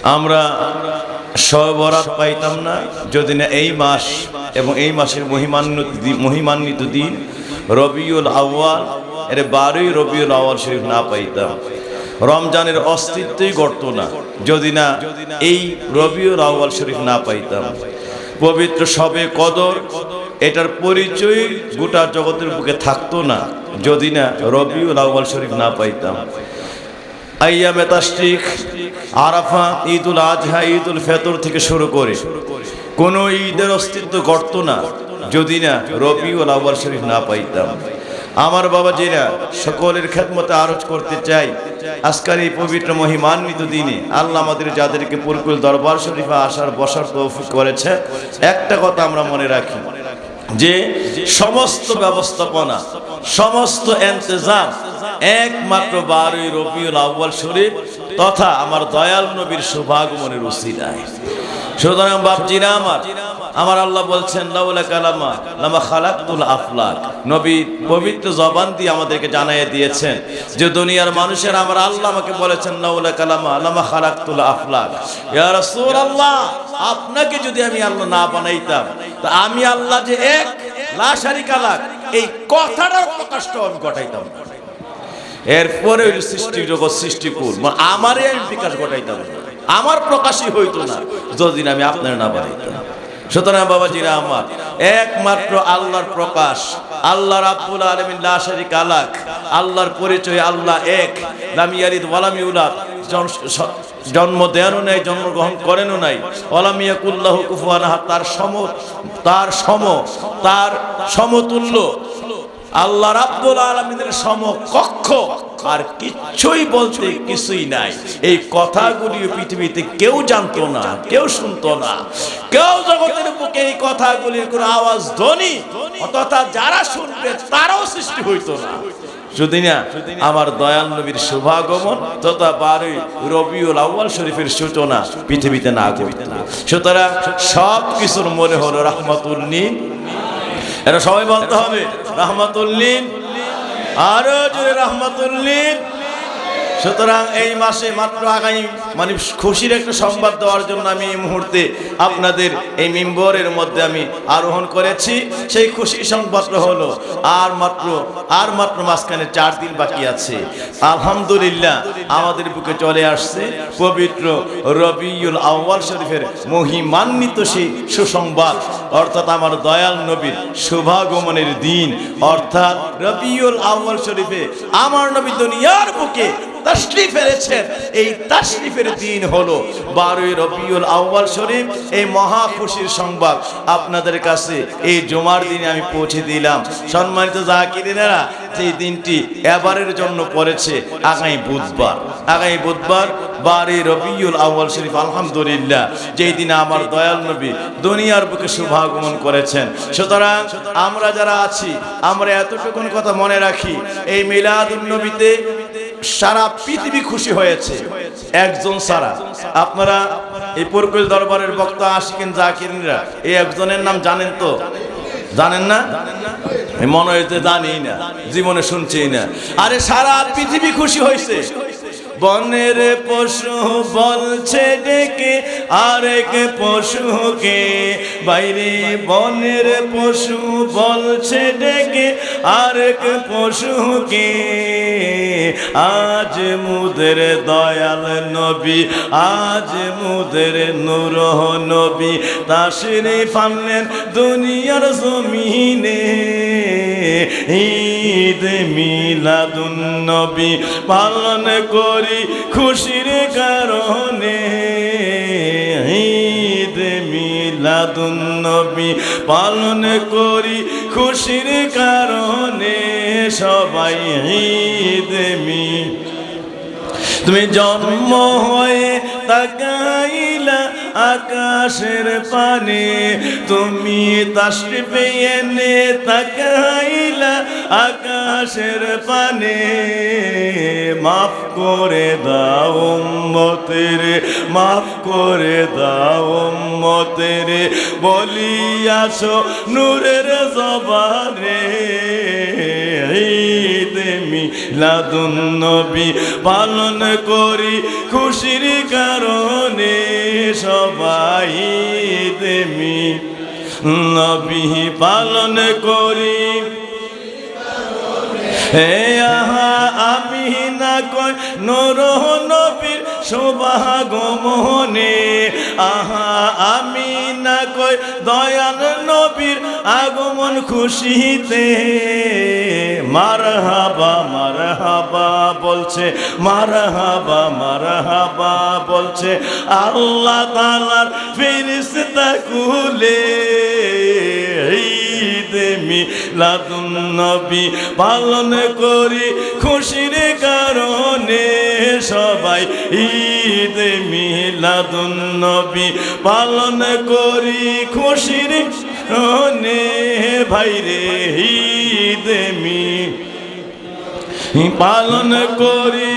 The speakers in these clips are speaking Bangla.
আমরা শবে বরাত পাইতাম না যদি না এই মাস এবং এই মাসের মহিমান্বিত দিন রবিউল আউয়াল এর 12ই রবিউল আউয়াল শরীফ না পাইতাম। রমজানের অস্তিত্বই ঘটতো না যদি না এই রবিউল আউয়াল শরীফ না পাইতাম। পবিত্র শবে কদর এটার পরিচয় গোটা জগতের বুকে থাকতো না যদি না রবিউল আউয়াল শরীফ না পাইতাম। আইয়ামে তাশরিক, আরাফা, ঈদুল আজহা, ঈদুল ফিতর থেকে শুরু করে কোনো ঈদের অস্তিত্ব ঘটতো না যদি না রবিউল আউয়াল শরীফ না পাইতাম। আমার বাবাজিরা, সকলের খেদমতে আরজ করতে চাই, আজকের এই পবিত্র মহিমান্বিত দিনে আল্লাহ আমাদের যাদেরকে পুরকুল দরবার শরীফে আসার বসার তৌফিক করেছে, একটা কথা আমরা মনে রাখি যে সমস্ত ব্যবস্থাপনা, সমস্ত ইন্তজাম একমাত্র 12ই রবিউল আউয়াল শরীফ তথা আমার দয়াল নবীর শুভাগমনের উসিলায়। সুতরাং বাপজিরা আমার আল্লাহ বলছেন লাউলা কালামা লামা খালাকতুল আফলাক। নবী পবিত্র জবান দিয়ে আমাদেরকে জানিয়ে দিয়েছেন যে দুনিয়ার মানুষের আমার আল্লাহ আমাকে বলেছেন লাউলা কালামা লামা খালাকতুল আফলাক। ইয়া রাসূলুল্লাহ, আপনাকে যদি আমি আল্লাহ না বানাইতাম তা আমি আল্লাহ যে এক, লা শারিকা লাক, এই কথাটার প্রকাশটাও আমি ঘটাইতাম না। এরপরে ওই সৃষ্টি জগৎ সৃষ্টি করব আমারই আমি বিকাশ ঘটাইতাম, আমার প্রকাশই হইতো না যদি আমি আপনার না বানাইতাম। সুতরাং বাবাজিরা আমার, একমাত্র আল্লাহর প্রকাশ, আল্লাহ রাব্বুল আলামিন লা শারিকা লাক, আল্লাহর পরিচয় আল্লাহ এক, লাম ইয়ালিদ ওয়া লাম ইউলাদ, জন্ম দেনও নাই, জন্মগ্রহণ করেনও নাই, ওয়া লাম ইয়াকুল লাহু কুফুয়ান আহাদ, তার সমতুল্য আল্লাহ রাব্বুল আলামিনের সমকক্ষ আর কিচ্ছুই বলতে কিছুই নাই। এই কথাগুলি পৃথিবীতে কেউ জানতো না, কেউ শুনতো না, কেউ জগতের বুকে এই কথাগুলির কোনো আওয়াজ ধ্বনি তথা যারা শুনবে তারাও সৃষ্টি হইতো না যদি না আমার দয়াল নবীর শুভাগমন তথা 12ই রবিউল আউয়াল শরীফের সূচনা পৃথিবীতে না ঘটতো। সুতরাং সব কিছুর মনে হলো রাহমাতুল লিল, এটা সবাই বলতে হবে রাহমাতুল লিল, আরো জোরে রাহমাতুল লিল। সুতরাং এই মাসে মাত্র আগামী খুশির একটা সংবাদ দেওয়ার জন্য আমি এই মুহূর্তে আপনাদের এই মিম্বরের মধ্যে আমি আরোহণ করেছি। সেই খুশির সংবাদটা হলো আর মাত্র মাঝখানে 4 দিন বাকি আছে। আলহামদুলিল্লাহ আমাদের বুকে চলে আসছে পবিত্র রবিউল আউয়াল শরীফের মহিমান্বিত সেই সুসংবাদ, অর্থাৎ আমার দয়াল নবীর শুভাগমনের দিন, অর্থাৎ রবিউল আউয়াল শরীফে আমার নবী দুনিয়ার বুকে তাশরিফ এনেছেন। এই তাশরিফের দিন হলো 12ই রবিউল আউয়াল শরীফ। এই মহা খুশির সংবাদ আপনাদের কাছে এই জুমার দিনে আমি পৌঁছে দিলাম। সম্মানিত জাকিরিনেরা, এই দিনটি এবারের জন্য পড়েছে আগামী বুধবার 12ই রবিউল আউয়াল শরীফ। আলহামদুলিল্লাহ, যেই দিনে আমার দয়াল নবী দুনিয়ার বুকে শুভাগমন করেছেন। সুতরাং আমরা যারা আছি আমরা এতটুকুন কথা মনে রাখি, এই মিলাদুন নবীতে সারা পৃথিবী খুশি হয়েছে একজন ছাড়া। আপনারা এই পুরকুল দরবারের বক্তা আশিকিন জাকিরিনরা এই একজনের নাম জানেন তো? জানেন না? মনে হয়েছে জানি না, জীবনে শুনছি না। আরে সারা পৃথিবী খুশি হয়েছে। বনের পশু বলছে ডেকে আরেক পশুকে, বাইরে বনের পশু বলছে ডেকে আরেক পশুকে, আজ মুদের দয়াল নবী, আজ মুদের নূর নবী তাশরিফ আনলেন দুনিয়ার জমিনে। ঈদ মিলাদুন নবী পালন করি খুশির কারণে, ঈদ মিলাদুন নবী পালন করি খুশির কারণে, সবাই ঈদ তুমি জন্ম হয়ে তাকাইলা আকাশের পানে, তুমি তাশরিফ এনে তাকাইলা আকাশের পানে, মাফ করে দাও উম্মতের, মাফ করে দাও উম্মতের, বলিয়াছো নূরের জবানে। ঈদ মিলাদুন নবী পালন করি খুশির কারণে, সবাই ঈদ নবী পালন করি। হে আহা আমি না কই নূর নবীর শুভাগমনে, আহা আমি না কই দয়াল নবীর আগমন খুশিতে। মারহাবা মারহাবা বলছে, মারহাবা মারহাবা বলছে আল্লাহ তাআলার ফেরেশতা কুলে। ঈদ মিলাদুন নবী পালন করি খুশির কারণে সবাই। ঈদ মিলাদুন নবী পালন করি খুশির কারণে ভাইরে। ঈদ পালন করি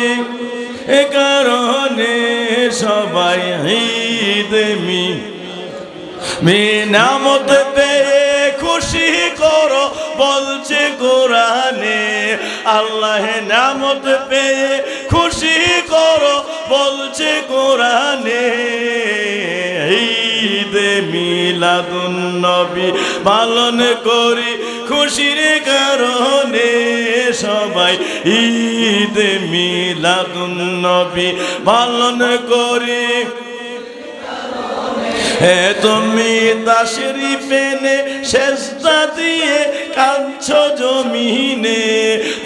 এ কারণে সবাই। ঈদ নামত পেয়ে খুশি করো বলছে কোরআনে, আল্লাহ নামত পেয়ে খুশি করো বলছে কোরআনে। ঈদ মিলাদুন নবী পালন করি খুশির কারণে সবাই। ঈদ মিলাদুন নবী পালন করি। হে তুমি তাশরিফে নে সেজদা দিয়ে কাঁদছো জমিনে,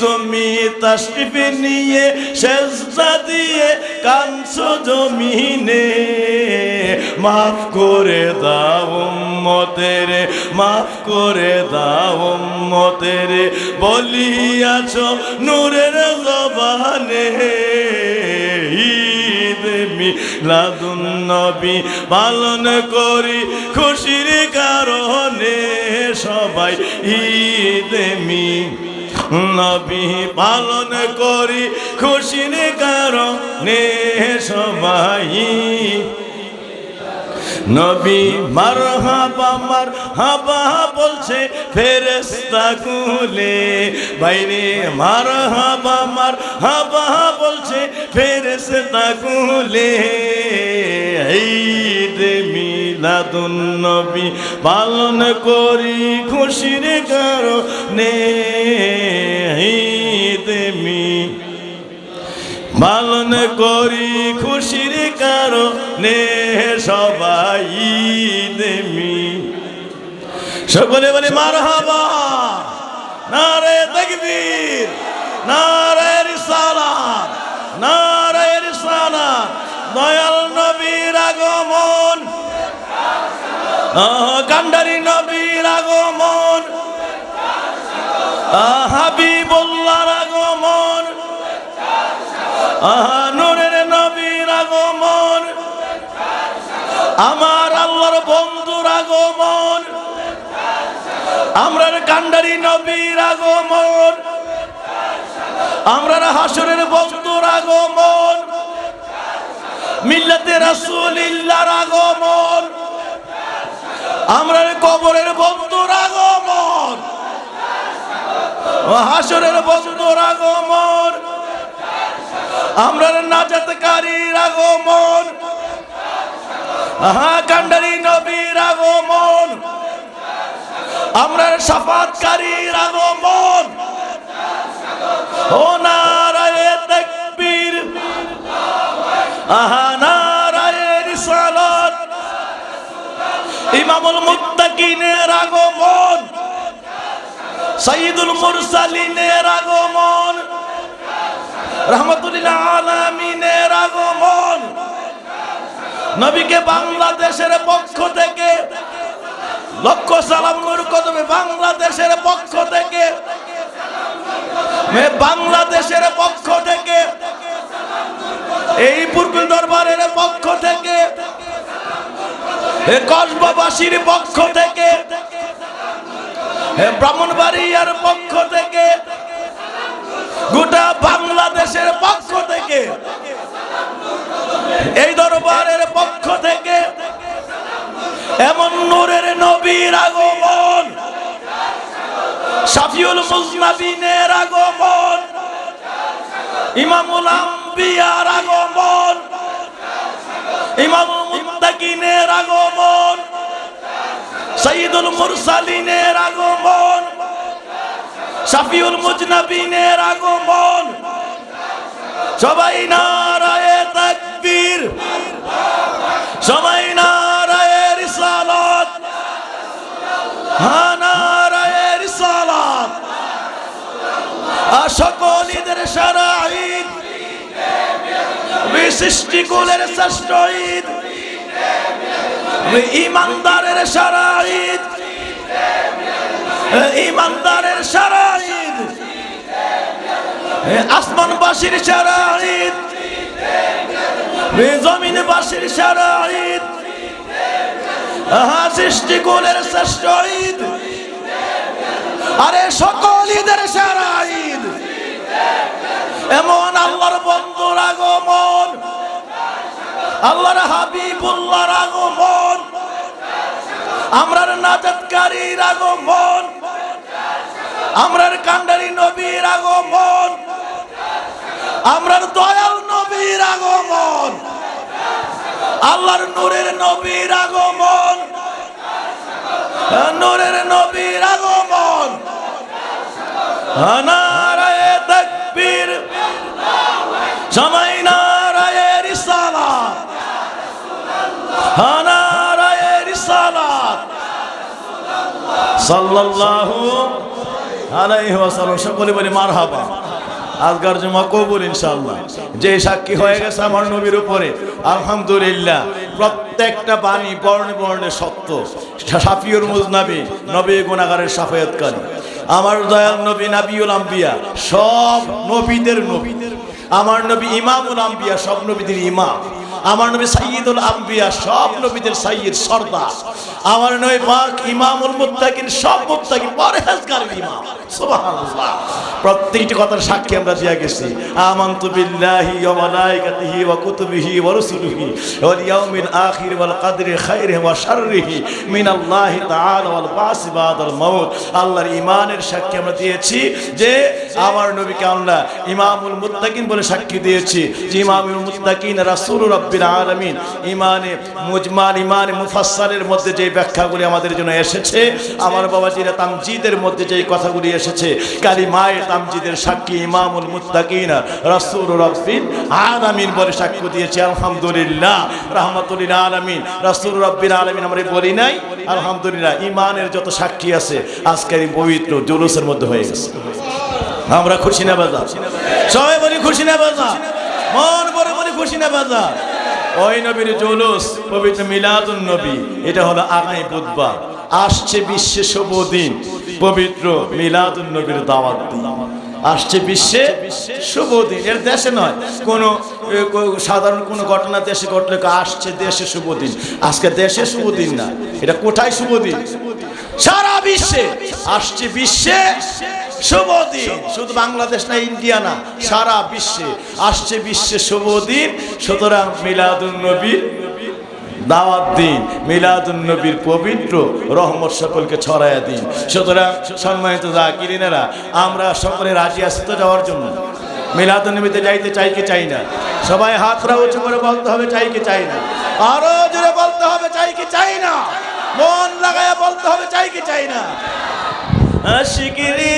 তুমি তাশরিফে নিয়ে সেজদা দিয়ে কাঁদছো জমিনে। মাফ করে দাও উম্মতের, মাফ করে দাও উম্মতের বলিয়াছো নূরের জবানে। ঈদ মিলাদুন নবী পালন করি খুশির কারণে সবাই। ঈদ নবী পালন করি খুশির কারণে সবাই। নবী মারহাবা মারহাবা বলছে ফেরেশতা কুলে বাইরে। মারহাবা মারহাবা বলছে ফেরেশতা কুলে। ঈদ মিলাদুন নবী পালন করি খুশির কারণে। ঈদ পালন করি খুশির কারণে সবাই। ঈদ সকলে বলে মারহাবা, নারে তাকবীর, নারে রিসালাত, নারে রিসালাত। দয়াল নবীর আগমন, কান্ডারি নবীর আগমন, হাবিবুল্লাহর আগমন, নূরের নবীর আগমন, আমার আল্লাহর বন্ধুর আগমন, আমরার কান্ডারি নবীর আগমন, আমরার হাসরের বন্ধুর আগমন, মিল্লাতে রাসূলিল্লাহর আগমন, আমরার কবরের বন্ধুর আগমন, হাসরের বন্ধুর আগমন, আমরার নাজাতকারীর আগমন, কান্ডারি নবীর আগমন, আমরার শাফাতকারীর আগমন। ও নারায়ে তাকবীর, নারায়ে রিসালাত। ইমামুল মুত্তাকিনের আগমন, সাইয়্যিদুল মুরসালিনের আগমন, রাহমাতুল আলামিনের আগমন। নবীকে বাংলাদেশের পক্ষ থেকে লক্ষ সালাম নূর কদমে, বাংলাদেশের পক্ষ থেকে, বাংলাদেশের পক্ষ থেকে, এই পূর্বী দরবারের পক্ষ থেকে, কসবাবাসীর পক্ষ থেকে, ব্রাহ্মণবাড়িয়ার পক্ষ থেকে, গোটা বাংলাদেশের পক্ষ থেকে, এই দরবারের পক্ষ থেকে এমন নূরের নবীর আগমন, শাফিউল মুজনাবিনের আগমন, ইমামুল আম্বিয়ার আগমন, ইমামুল মুত্তাকিন আগমন, সাইয়্যিদুল মুরসালিনের আগমন, শাফিউল মুজনাবিনের আগমন। সবাই নারায়ে তাকবীর, সবাই নারায়ে রিসালাত, নারায়ে রিসালাত। সকল ঈদের সারা ঈদ, সৃষ্টি কুলের শ্রেষ্ঠ ঈদ, ইমানদারের সারা ঈদ, ইমানদারের সারা ঈদ, আসমানবাসীর সারা ঈদ, জমিনবাসীর সারা ঈদ, সৃষ্টি কুলের শ্রেষ্ঠ ঈদ। আরে সকল ঈদের সারা ঈদ, এমন আল্লাহর বন্ধুর আগমন, আল্লাহর হাবিবুল্লাহর আগমন, আমরার নাজাতকারীর আগমন, আমরার কান্ডারি নবীর আগমন, আমরার দয়াল নবীর আগমন, আল্লাহর নূরের নবীর আগমন, নূরের নবীর আগমন। নারায়ে তাকবীর, সবাই নারায়ে রিসালাত, নারায়ে রিসালাত, সাল্লাল্লাহু আলাইহি ওয়াসাল্লাম। সকলে বলি মারহাবা। আজকের জুমা কবুল ইনশাআল্লাহ। যে সাক্ষী হয়ে গেছে আমার নবীর উপরে, আলহামদুলিল্লাহ। প্রত্যেকটা বাণী বর্ণে বর্ণে সত্য। শাফিউল মুজনাবি, নবী গুনাহগারের শাফায়াতকারী। আমার দয়াল নবী নাবিউল আম্বিয়া, সব নবীদের নবী। আমার নবী ইমামুল আম্বিয়া, সব নবীদের ইমাম। আমার নবী সাইয়্যিদুল আম্বিয়া, সব নবীদের সাইয়্যিদ সরদার। আমার নবী পাক ইমামুল মুত্তাকিন, সব মুত্তাকিন পরহেজগারের ইমাম। সুবহানাল্লাহ। প্রত্যেকটি কথার সাক্ষী আমরা দিয়া গেছি। আমানতু বিল্লাহি ওয়া মালাইকাতিহি ওয়া কুতুবিহি ওয়া রুসুলিহি ওয়াল ইয়াউমিল আখির ওয়াল কদরি খাইরিহি ওয়া শাররিহি মিনাল্লাহি তাআলা ওয়াল বাসি বাদাল মাউত। আল্লাহর ঈমানের সাক্ষী আমরা দিয়েছি যে আমার নবীকে আমরা ইমামুল মুত্তাকিন বলে সাক্ষী দিয়েছি যে ইমামুল মুত্তাকিন রাসূলুর রাব্বিল আলামিন। ইমানে মুজমাল, ইমানে মুফাসসালের মধ্যে যে ব্যাখ্যাগুলি আমাদের জন্য এসেছে, আমার বাবাজিরা তামজিদের মধ্যে যে কথাগুলি এসেছে, কালিমায়ে তামজিদের সাক্ষী ইমামুল মুত্তাকিন রাসূলুর রাব্বিল আলামিন বলে সাক্ষ্য দিয়েছে। আলহামদুলিল্লাহ, রাহমাতুল লিল আলামিন, রাসূলুর রাব্বিল আলামিন আমরা বলি নাই। আলহামদুলিল্লাহ, ইমানের যত সাক্ষী আছে আজকের এই পবিত্র জুলুসের মধ্যে হয়ে গেছে। আমরা খুশি না বাজা? সবাই বলি খুশি না বাজা? মন ভরে বলি খুশি না বাজা? ওই নবীর জুলুস, পবিত্র মিলাদুন নবী, এটা হলো আগামী বুধবার। আসছে বিশ্বে শুভ দিন, পবিত্র মিলাদুন নবীর দাওয়াত দিন। আসছে বিশ্বে শুভ দিন। এর দেশে নয়, কোনো সাধারণ কোনো ঘটনা দেশে ঘটলে আসছে দেশে শুভ দিন। আজকে দেশে শুভ দিন না, এটা কোথায় শুভ দিন? সারা বিশ্বে আসছে বিশ্বে শুভ দিন। শুধু বাংলাদেশ না, ইন্ডিয়া না, সারা বিশ্বে আসছে বিশ্বে শুভ দিন। সুতরাং মিলাদুন নবীর দাওয়াত দিন, মিলাদুন নবীর পবিত্র রহমত সকলকে ছড়ায়া দিন। সুতরাং সম্মানিত যাকিরিনেরা, আমরা সকলে রাজি আছি তো যাওয়ার জন্য? মিলাদুন নবীতে যাইতে চাই কি চাই না? সবাই হাতরা উঁচু করে বলতে হবে চাই কি চাই না? আরো জোরে বলতে হবে চাই কি চাই না? মন লাগায়া বলতে হবে চাই কি চাই না? আশিকিরি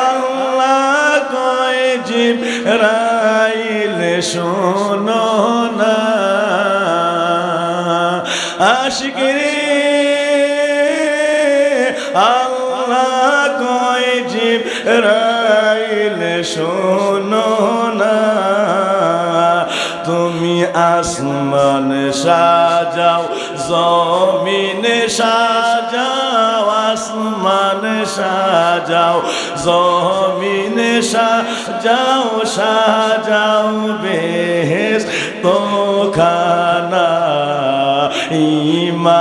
আল্লাহ কয় জিবরাইল শোনো না, আশিকিরি আল্লাহ কয় জিবরাইল শোনো না। তুমি আসমান সাজাও, জমিন সাজাও, আসমান সাজাও, জমিন সাজাও, সাজাও বেহেশত খানা।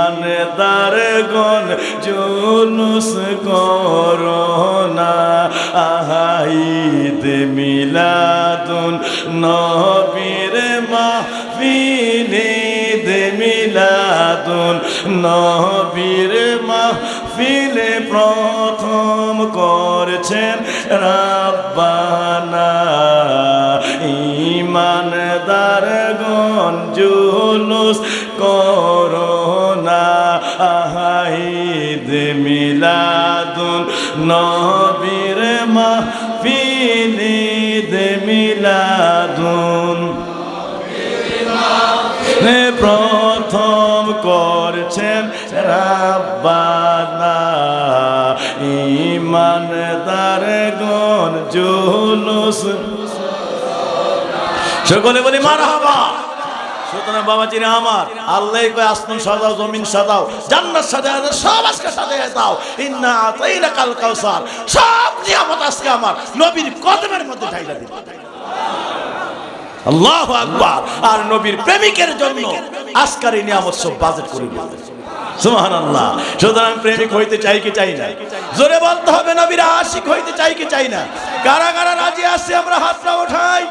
ইমানদারগণ জুলুস করোনা, ঈদ মিলাদুন নবীর মাহফিল, ঈদ মিলাদুন নবীর মাহফিলে প্রথম করছেন রাব্বানা। ইমানদারগণ গন জুলুস করোনা ঈদ মিলাদুন নবীর মাহফিল ঈদ মিলাদুন প্রথম করছেন রাব্বানা ঈমানদারগণ জুলুস সকলে বলি মারহাবা। সুতরাং বাবাজিরা আমার, আল্লাহ কয় আসমান সাজাও, জমিন সাজাও, জান্নাত সাজাও, সব আজকে সাজায় দাও। ইন্না আতাইনাকাল কাউসার, সব নিয়ামত আজকে আমার নবীর কদমের মধ্যে ঢাইলা দিই। আল্লাহু আকবার। আর নবীর প্রেমিকের জন্য আজকের এই নিয়ামত সব বাজেট করে দিল। সুবহানাল্লাহ। সুতরাং প্রেমিক হইতে চাই কি চাই না? জোরে বলতে হবে, নবীর আশিক হইতে চাই কি চাই না? কারা কারা রাজি আছে আমরা হাতটা উঠাই।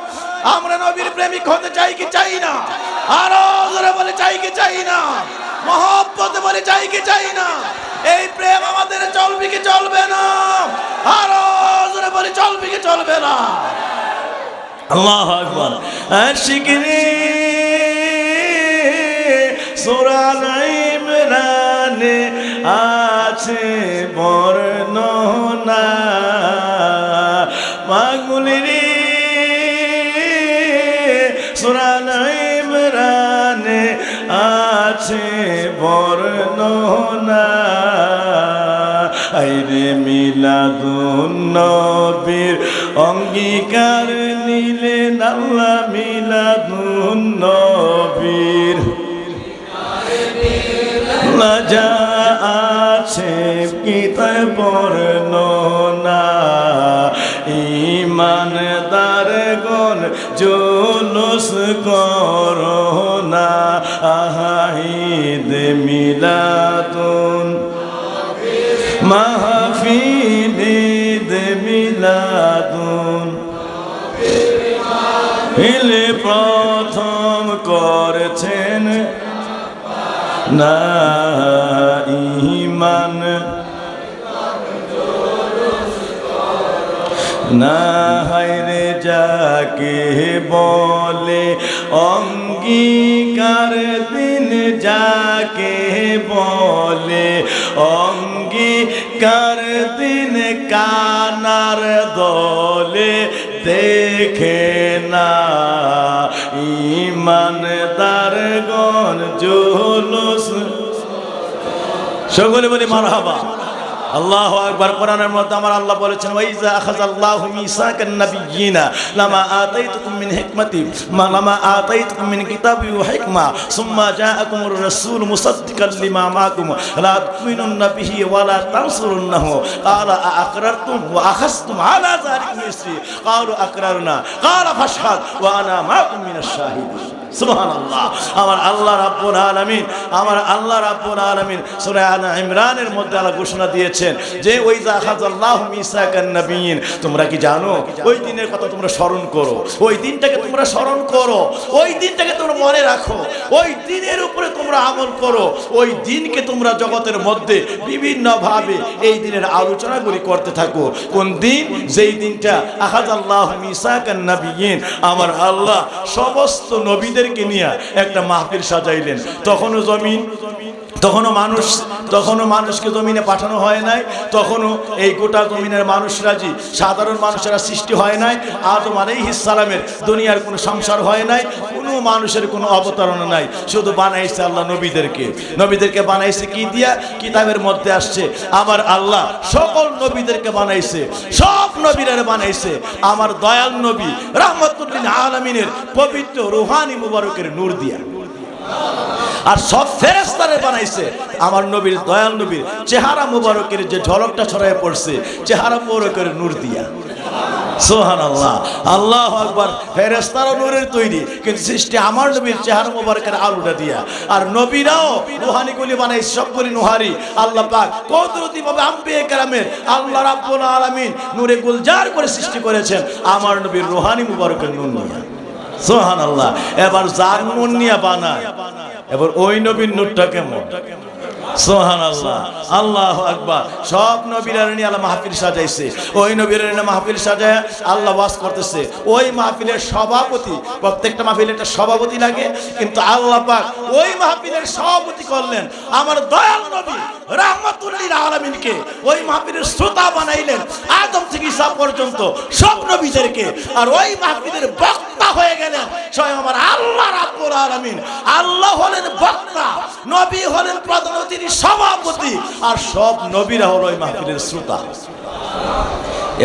আমরা নবীর প্রেমিক হতে চাই কি চাই না? আরো জোরে বলে চাই কি চাই না? মহব্বতে বলে চাই কি চাই না? এই প্রেম আমাদের চলবে কি চলবে না? আরো জোরে বলে চলবে কি চলবে না? আল্লাহু আকবার। আশিকরে সূরা ইমরানে আছে বর্ণনা, পাগলেরে সূরা ইমরানে আছে বর্ণনা। আইরে মিলাদুন নবীর অঙ্গীকার নিলেন আল্লাহ, মিলাদুন নবীর যা আছে কিতাব বর্ণনা। ঈমানদারগণ জুলুস করোনা ঈদ মিলাদুন মাহফিল ঈদ মিলাদুন প্রথম করছেন না ঈমান না হায়রে যাকে বলে অঙ্গীকার দিন, যাকে বলে অঙ্গীকার দিন কানার দলে দেখে না। ঈমানদারগণ জুলুস, সকলে বলি মারহাবা। আল্লাহু আকবার। কোরআনের মধ্যে আমার আল্লাহ বলেছেন, ওয়াইজা আখাযাল্লাহু মিসাকান নাবিয়্যিনা লামা আতাইতুকুম মিন হিকমাতি লামা আতাইতুকুম মিন কিতাবি ওয়া হিকমা সুম্মা জাআকুমুর রাসূল মুসাদ্দিকাল লিমা মাআকুম লা তু'মিনুন্না বিহি ওয়া লা তানসুরুন্নাহু ক্বালা আ'আকরারতুম ওয়া আখাযতুম আলা যালিকুম ইসরি ক্বালু আকরারনা ক্বালা ফাশহাদ ওয়া আনা মাআকুম মিনাশ শাহিদিন। সুবহানাল্লাহ। আমার আল্লাহ রাব্বুল আলামিন, আমার আল্লাহ রাব্বুল আলামিন সূরা আলে ইমরানের মধ্যে আল্লাহ ঘোষণা দিয়েছেন যে ওয়াইজা আখাযাল্লাহু মিসাকান নাবিয়্যিন। তোমরা কি জানো ওই দিনের কথা তোমরা স্মরণ করো, ওই দিনটাকে তোমরা স্মরণ করো, ওই দিনটাকে তোমরা মনে রাখো, ওই দিনের উপরে তোমরা আমল করো, ওই দিনকে তোমরা জগতের মধ্যে বিভিন্নভাবে এই দিনের আলোচনাগুলি করতে থাকো। কোন দিন? যেই দিনটা আখাযাল্লাহু মিসাকান নাবিয়্যিন, আমার আল্লাহ সমস্ত নবীদেরকে নিয়ে একটা মাহফিল সাজাইলেন। তখনও মানুষকে জমিনে পাঠানো হয় নাই, তখনও এই গোটা জমিনের মানুষরাজি সাধারণ মানুষেরা সৃষ্টি হয় নাই। আদম আলাইহিস সালামের দুনিয়ার কোনো সংসার হয় নাই, কোনো মানুষের কোনো অবতারণা নাই, শুধু বানাইছে আল্লাহ নবীদেরকে বানাইছে কি দিয়া? কিতাবের মধ্যে আসছে আমার আল্লাহ সকল নবীদেরকে বানাইছে, সব নবীরা বানাইছে আমার দয়াল নবী রাহমাতুল লিল আলামিনের পবিত্র রূহানি মুবারকের নূর দিয়া। আর সব ফেরেশতারে বানাইছে আমার নবীর দয়াল নবীর চেহারা মুবারকের যে ঝলকটা ছড়ায় পড়ছে চেহারা মুবারকের নূর দিয়া। সুবহানাল্লাহ, আল্লাহু আকবার। ফেরেশতারও নূরের তৈরি, কিন্তু সৃষ্টি আমার নবীর চেহারা মুবারকের আলোটা দিয়া। আর নবীরাও রূহানিগুলি বানাইছে, সবগুলি নুহারি। আল্লাহ পাক কুদরতিভাবে আম্বিয়া কেরামের আল্লাহ রাব্বুল আলামিন নূরে গুলজার করে সৃষ্টি করেছেন আমার নবীর রূহানি মুবারকের নূর নিয়া। সুবহানাল্লাহ। এবার যার নূর নিয়া বানায়, এবার ওই নবীর নূরটা কেমন? সুবহানাল্লাহ, আল্লাহু আকবার। সব নবীরা নিয়ে আল্লাহ মাহফিল সাজাইছে। ওই নবীরা নিয়ে মাহফিল সাজায় আল্লাহ ওয়াজ করতেছে। ওই মাহফিলের সভাপতি, প্রত্যেকটা মাহফিলে একটা সভাপতি লাগে, কিন্তু আল্লাহ পাক ওই মাহফিলের সভাপতি করলেন আমার দয়াল নবী রাহমাতুল লিল আলামিনকে। ওই মাহফিলের শ্রোতা বানাইলেন আদম থেকে ঈসা পর্যন্ত সব নবীদেরকে। আর ওই মাহফিলের বক্তা হয়ে গেলেন স্বয়ং আমার আল্লাহ রাব্বুল আলামিন। আল্লাহ হলেন বক্তা, নবী হলেন প্রধান অতিথি সভাপতি, আর সব নবীরা হলো ওই মাহফিলের শ্রোতা।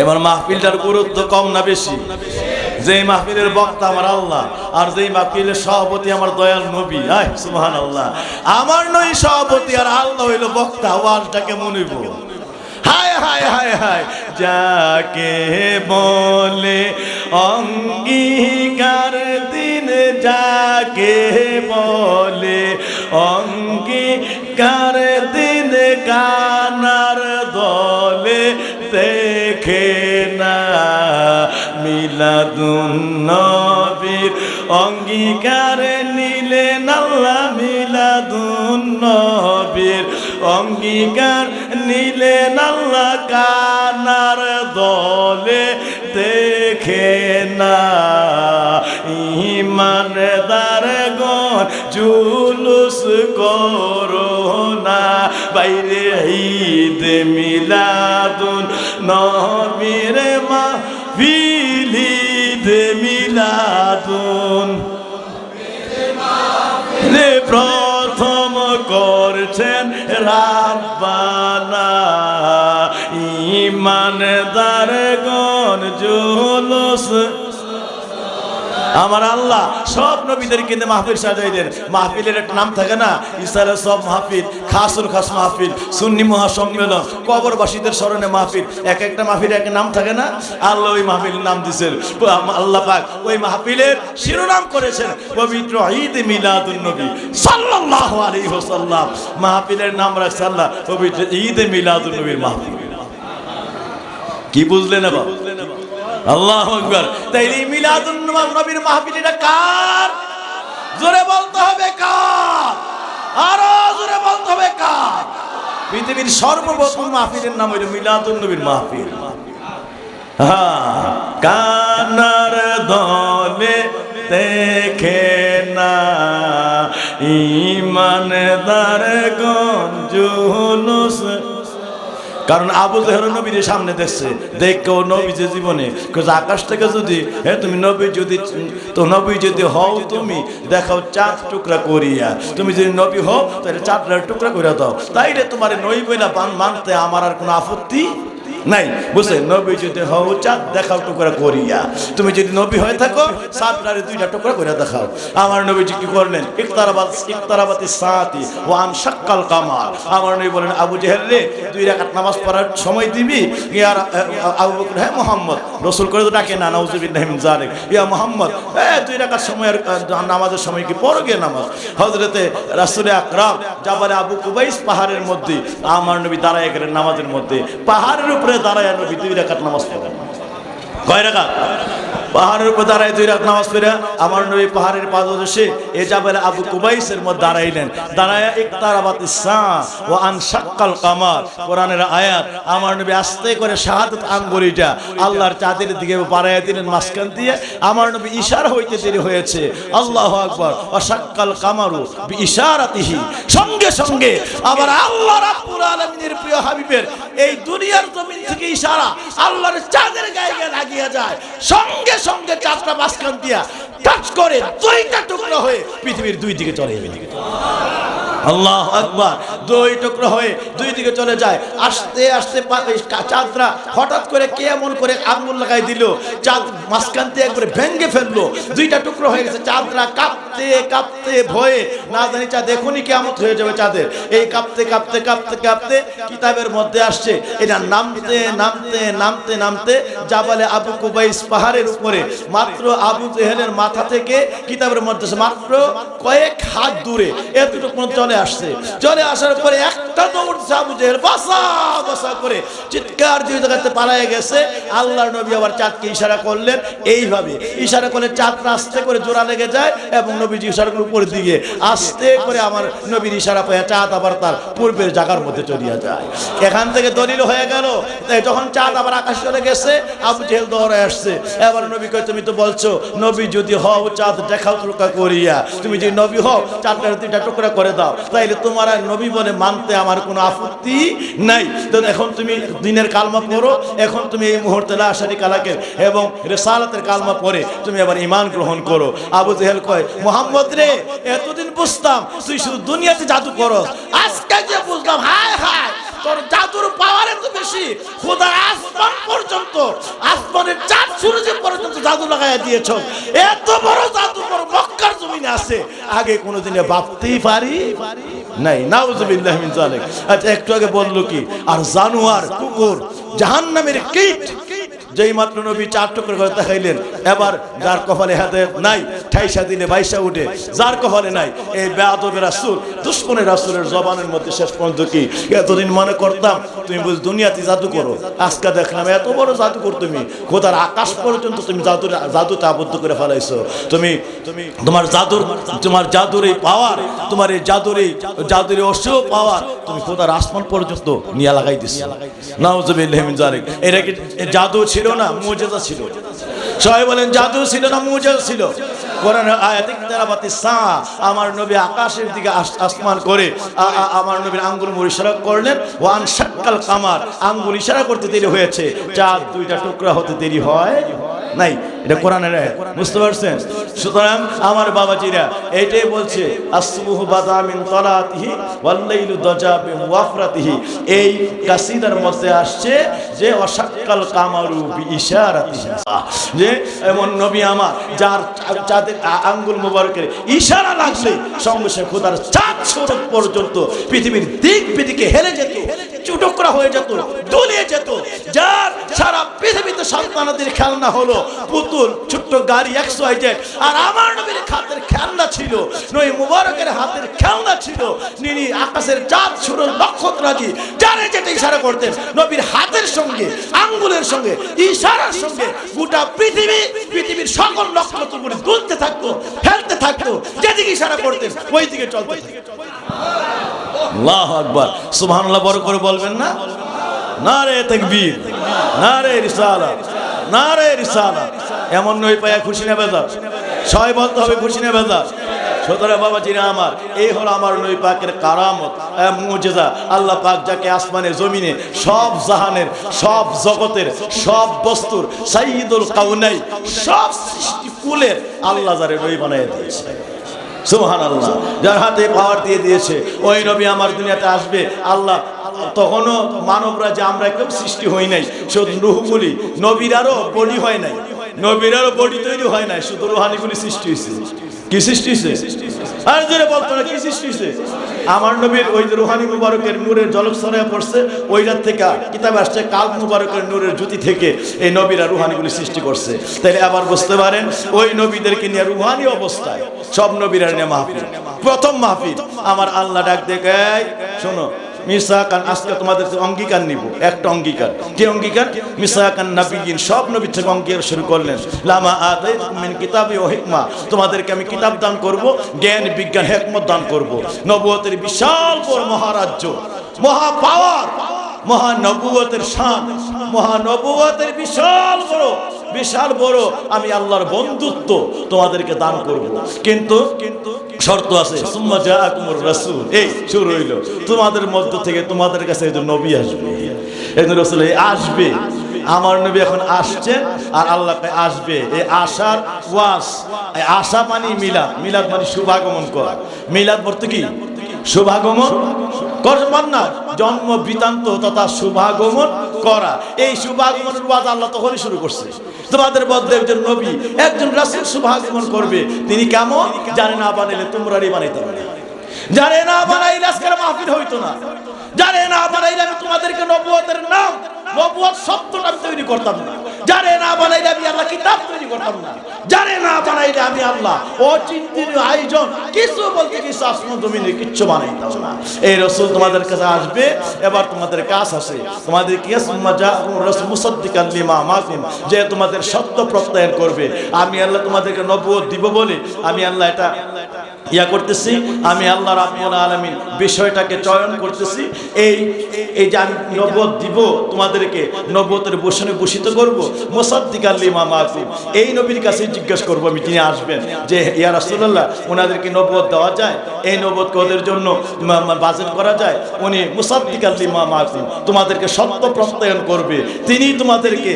এবার মাহফিলটার গুরুত্ব কম না বেশি? যে মাহফিলের বক্তা আমার আল্লাহ, আর যেই মাহফিলের সভাপতি আমার দয়াল নবী। সুবহানাল্লাহ, আমার নই সভাপতি আর আল্লাহ হইল বক্তা। ওয়াজটাকে মনিব, হায় হায় হায় হায়, যাকে বলে অঙ্গীকার দিন, যাকে বলে অঙ্গীকার দিন, কানার দলে দেখে না মিলাদুন নবীর অঙ্গীকার নিলেন আল্লাহ, মিলাদুন নবীর অঙ্গীকার নিলেন আল্লাহ, কানার দলে দেখে না ইমানদার গণ জুলুস করো না, বাইরে ঈদ মিলাদুন নবীর মাহফিল, ঈদ মিলাদুন প্রথম করছেন রাব্বানা, ইমানদার গণ জুলুস। আমার আল্লাহ সব নবীদের কিন্তু মাহফিল সাজাইলেন। মাহফিলের একটা নাম থাকে না, ইসরায়েলের সব মাহফিল, খাসুল খাস মাহফিল, সুন্নি মহাসম্মেলন, কবরবাসীদের স্মরণে মাহফিল, এক একটা মাহফিলের একটা নাম থাকে না। আল্লাহ ওই মাহফিলের নাম দিয়েছেন, আল্লাহ পাক ওই মাহফিলের শিরোনাম করেছেন পবিত্র ঈদ মিলাদুন নবী সাল্লাল্লাহু আলাইহি ওয়াসাল্লাম। মাহফিলের নাম রাখছে আল্লাহ পবিত্র ঈদ মিলাদুন নবীর মাহফিল। কি বুঝলেন বাবা? আল্লাহু আকবার। তাইলে মিলাদুন নবীর মাহফিল এটা কার? জোরে বলতে হবে কার? আরো জোরে বলতে হবে কার? পৃথিবীর সর্বপ্রথম মাহফিলের নাম হইল মিলাদুন নবীর মাহফিল। হ্যাঁ, কানার দলে দেখে না ইমানদার গণ জুলুস। কারণ আবু জেহেল নবীর সামনে দেখছে, দেখো নবী যে জীবনে আকাশ থেকে যদি তুমি নবী যদি তো নবী যদি হও, তুমি দেখাও চাঁদ টুকরা করিয়া, তুমি যদি নবী হও তাহলে চাঁদটা টুকরা করে দাও, তাইলে তোমার নই বইলা মানতে আমার আর কোনো আপত্তি নাই। বুঝলে, নবী যদি হও চাঁদ দেখাও টুকরা করিয়া, তুমি যদি নবী হয়ে থাকো চাঁদটারে দুইটা টুকরা করে দেখাও। আমার নবীজি কি করলেন? ইকতারাবাতি সাআতি ওয়া আনশাক্কাল কামার। আমার নবী বলেন, আবু জেহেল রে, 2 রাকাত নামাজ পড়ার সময় দিবি? ইয়া আবু বকর, হ্যাঁ মুহাম্মদ। রাসূল করে তো ডাকে না, নাউযুবিল্লাহি মিন যালিক। ইয়া মুহাম্মদ, 2 রাকাত সময়ের নামাজের সময় কি পড়ো গে নামাজ? হযরতে রাসূল আকরাম জাবালে আবু কুবাইস পাহাড়ের মধ্যে আমার নবী দাঁড়ায় গেলেন নামাজের মধ্যে। পাহাড়ের উপরে দাঁড়ায় নবী 2 রাকাত নামাজ পড়েন। কয় রাকাত? পাহাড়ের উপর দাঁড়ায় 2 রাকাত নামাজ পড়ে আমার নবী পাহাড়ের পাদদেশে এ জাবালে আবু কুবাইসের মধ্যে দাঁড়াইলেন। দাঁড়ায় ইকতারাবাতিস সাআ ওয়া আনশাক্কাল কামার, কোরআনের আয়াত। আমার নবী আস্তে করে শাহাদাত আঙ্গুলিটা আল্লাহর চাঁদের দিকে বাড়াইয়া দিলেন মাঝখান দিয়ে। আমার নবী ইশারা হইতে দেরি হয়েছে, আল্লাহু আকবার, ওয়া শাক্কাল কামারু বিইশারাতিহি। সঙ্গে সঙ্গে আবার আল্লাহ রাব্বুল আলামিনের প্রিয় হাবিবের এই দুনিয়ার জমিন থেকে ইশারা আল্লাহর চাঁদের গায়ে গিয়ে লাগিয়ে যায়। সঙ্গে সঙ্গে চাঁদটা মাঝখান দিয়া টাচ করে 2টা টুকরা হয়ে পৃথিবীর 2 দিকে চলে যাবে। আল্লাহু আকবার। 2 টুকরা হয়ে 2 দিকে চলে যায়। আস্তে আস্তে চাঁদরা হঠাৎ করে কে এমন করে আগুন লাগাই দিল, চাঁদ মাঝখান থেকে একবারে ভেঙে ফেললো। 2টা টুকরো হয়ে গেছে। চাঁদরা কাঁপতে কাঁপতে ভয়ে, না জানি চাঁদ এখনই কিয়ামত হয়ে যাবে চাঁদের। এই কাঁপতে কাঁপতে কাঁপতে কাঁপতে কিতাবের মধ্যে আসছে এটা নামতে নামতে নামতে নামতে জাবালে আবু কুবাইস পাহাড়ের উপরে মাত্র আবু জেহেলের মাথা থেকে কিতাবের মধ্যে মাত্র কয়েক হাত দূরে এতটুকু চলে আসছে। চলে আসার পরে একটা দৌড় আবু জেহেল বাসা বাসা করে চিৎকার দিয়ে জায়গাতে পালায়ে গেছে। আল্লাহর নবী আবার চাঁদকে ইশারা করলেন, এইভাবে ইশারা করলে চাঁদ আস্তে করে জোড়া লেগে যায় এবং নবীজি ইশারা করে উপরের দিকে আস্তে করে আমার নবীর ইশারা পেয়ে চাঁদ আবার তার পূর্বের জায়গার মধ্যে চলিয়া যায়। এখান থেকে দলিল হয়ে গেল। যখন চাঁদ আবার আকাশ চলে গেছে আবু জেহেল দৌড়ায় আসছে। এবার নবী কয়, তুমি তো বলছো নবী যদি হও চাঁদ দেখাও টুকরা করিয়া, তুমি যদি নবী হও চাঁদটা দুইটা টুকরা করে দাও, তাইলে তোমার আর নবী বলে মানতে আমার কোনো আপত্তি নাই। তো এখন তুমি দিনের কালমা পড়ো, এখন তুমি এই মুহূর্তে লা শারীকা লাহু এবং রিসালাতের কালমা পড়ে তুমি আবার ঈমান গ্রহণ করো। আবু জেহেল কয়, মুহাম্মদ রে এতদিন বুঝতাম তুই শুধু দুনিয়াতে জাদু করস, আজকে যে বুঝলাম হায় হায় তোর জাদুর পাওয়ার এত বেশি, খোদা আসমান পর্যন্ত, আসমানের চাঁদ সূর্য পর্যন্ত জাদু লাগাইয়া দিয়েছ। এত বড় জাদু বড় মক্কার জমিনে আছে, আগে কোনোদিনে ভাবতেই পারি নাই। নাউযুবিল্লাহি মিন যালিক। আচ্ছা একটু আগে বললো কি, আর জানোয়ার কুকুর জাহান্নামের কীট যেই মাত্র নবী চার টুকরো করে দেখাইলেন, এবার যার কপালে হাতে নাই ঠাইসা দিলে বাইসা উঠে, যার কপালে নাই এই বেয়াদব রাসূল দুশমনের রাসূলের জবানের মধ্যে শেষ পর্যন্ত কি, এতদিন মনে করতাম তুমি বুঝ দুনিয়াতে জাদু করো, আজকে দেখলাম এত বড় জাদু কর তুমি, খোদার আকাশ পর্যন্ত তুমি জাদুতে আবদ্ধ করে ফেলাইছো। তুমি তোমার জাদুর এই পাওয়ার, তোমার এই জাদুর অসীম পাওয়ার তুমি খোদার আসমান পর্যন্ত নিয়ে লাগাই দিছো। নাউযুবিল্লাহি মিন যালিক। এটা কি জাদু ছিল না মুজিজা ছিল? সবাই বলেন জাদু ছিল না মুজিজা ছিল? কোরআনের আয়াতে তেলাওয়াতে সা, আমার নবী আকাশের দিকে আসমান করে আমার নবীর আঙ্গুল ইশারা করলেন, ওয়ান শাক্কাল কামার, আঙ্গুল ইশারা করতে দেরি হয়েছে, চাঁদ দুইটা টুকরা হতে দেরি হয় নাই। এটা কোরআনের আয়াত, বুঝতে পারছেন? সুতরাং আমার বাবাজিরা এইটাই বলছে, আসবুহু বাদা মিন তালাতিহি ওয়াল লাইলু দাজা বিওয়াফরাতিহি। এই কাসিদার মধ্যে আসছে যে ওয়াশাক্কাল কামারু বিইশারাতিহি, যে এমন নবী আমার যার চাঁদের আঙ্গুল মোবারকের ইশারা লাগলে সঙ্গে সঙ্গে খোদার চাঁদ সূর্য পর্যন্ত পৃথিবীর দিক বিদিকে হেলে যেত, টুকরা হয়ে যেত, দলিয়ে যেত। যার সারা পৃথিবীতে সন্তানদের খেলনা হলো পুতুল, ছোট্ট গাড়ি, XYZ, আর আমার নবীর হাতের খেলনা ছিল, নবী মুবারকের হাতের খেলনা ছিল যিনি আকাশের চাঁদ সূর্য নক্ষত্রাদি যারে যেটা ইশারা করতেন, নবীর হাতের সঙ্গে আঙ্গুলের সঙ্গে ইশারার সঙ্গে গোটা পৃথিবীর সকল নক্ষত্রগুলি দুলতে থাকতো, ফেলতে থাকতো, যেদিকে ইশারা করতেন ওই দিকে চলতে থাকতো। আল্লাহু আকবার, সুবহানাল্লাহ বড় করে বলবেন না? নারে তাকবীর, নারে রিসালাত, নারে রিসালাত। এমন নই পায়া খুশি না বেজার? সবাই বলতে হবে খুশি না বেজার? সুতরাং বাবাজিরা আমার, এই হলো আমার নবী পাকের কারামত, মুজিজা। আল্লাহ পাক যাকে আসমানে জমিনে সব জাহানের, সব জগতের, সব বস্তুর সাইয়্যিদুল কাউনাইন, সব সৃষ্টি কুলের আল্লাহ যারে নবী বানায় দিয়েছে, সুবহানাল্লাহ, যার হাতে পাওয়ার দিয়ে দিয়েছে, ওই নবী আমার দুনিয়াতে আসবে। আল্লাহ তখনও মানবরা যে আমরা কেউ সৃষ্টি হই নাই, শুধু রূহগুলি, নবীরারও বডি হয় নাই, নবীরারও বডি তৈরি হয় নাই, শুধু রুহানিগুলি সৃষ্টি হয়েছে। কি সৃষ্টি হয়েছে? আর যারা বলতো না কি সৃষ্টি হয়েছে? আমার নবীর ওই যে রুহানি মুবারকের নূরের ঝলক ছড়ায় পড়ছে, ওইটার থেকে কিতাবে আসছে কাল মুবারকের নূরের জ্যোতি থেকে এই নবীরা রুহানিগুলি সৃষ্টি করছে। তাইলে আবার বুঝতে পারেন ওই নবীদেরকে নিয়ে রুহানি অবস্থায় সব নবীরা নিয়ে মাহফিল, প্রথম মাহফিল আমার আল্লাহ ডাক দেখে, শোনো মিসাকান, আজকে তোমাদের অঙ্গীকার নিব, একটা অঙ্গীকার। কি অঙ্গীকার? মিসাকান নবিয়্যিন, সব নবী থেকে অঙ্গীকার শুরু করলেন। লামা আতাইতুকুম মিন কিতাবি ওয়া হিকমা, তোমাদেরকে আমি কিতাব দান করব, জ্ঞান বিজ্ঞান হিকমত দান করব। নবুয়তের বিশাল বড় মহারাজ্য, মহা পাওয়ার, মহানবুয়তের শান, মহানবুয়তের বিশাল বড় আমি আল্লাহর বন্ধুত্ব তোমাদেরকে দান করব। কিন্তু শর্ত আছে, সুম্মা জাআকুমুর রাসূল, এই শুরু হইল, তোমাদের মধ্য থেকে তোমাদের কাছে একজন নবী আসবে, একজন রাসূল আসবে। আমার নবী এখন আসছেন আর আল্লাহ আসবে। এই আশার ওয়াস, এই আশা মানে মিলাদ, মিলাদ মানে শুভাগমন করা। মিলাদ বলতে কি? শুভাগমন করবেন না, জন্ম বৃত্তান্ত তথা শুভাগমন করা। এই শুভাগমনের ওয়াজ আল্লাহ তখনই শুরু করছে। তোমাদের মধ্যে একজন নবী, একজন রাসূল শুভাগমন করবে। তিনি কেমন? জানে না বানাইলে তোমরাই বানাইতে পারবে, জানে না বানাইলে আজকের মাহফিল হইতো না, জানে না বানাইলে আমি তোমাদেরকে নবুয়তের নাম, নবুয়ত শব্দটা আমি তৈরি করতাম না। যারে না বানাইলে আমি আল্লাহ কিতাব তৈরি করতাম না, যারে না বানাইলে আমি আল্লাহ অচিন্তনীয় আয়োজন কিছু বলতে কিছু আসমান জমিনে কিচ্ছু বানাইতাম না। এই রাসূল তোমাদের কাছে আসবে, এবার তোমাদের কাজ আছে, তোমাদের কি রাসূল মুসাদ্দিকান লিমা মাকুম, যে তোমাদের সত্য প্রত্যয়ন করবে। আমি আল্লাহ তোমাদেরকে নবুয়ত দিব বলে আমি আল্লাহ এটা করতেছি, আমি আল্লাহ রাব্বুল আলামিন বিষয়টাকে চয়ন করতেছি। এই যে আমি নবুয়ত দিব, তোমাদেরকে নবুয়তের বসনে ভূষিত করব, মুসাদ্দিকান লিমা মাকুম, এই নবীর কাছে জিজ্ঞাসা করব আমি, তিনি আসবেন যে ইয়া রাসূলুল্লাহ ওনাদেরকে নবুয়ত দেওয়া যায়, এই নবুয়তকে ওদের জন্য বাজেট করা যায়, উনি মুসাদ্দিকান লিমা মাকুম তোমাদেরকে সত্য প্রত্যয়ন করবে, তিনি তোমাদেরকে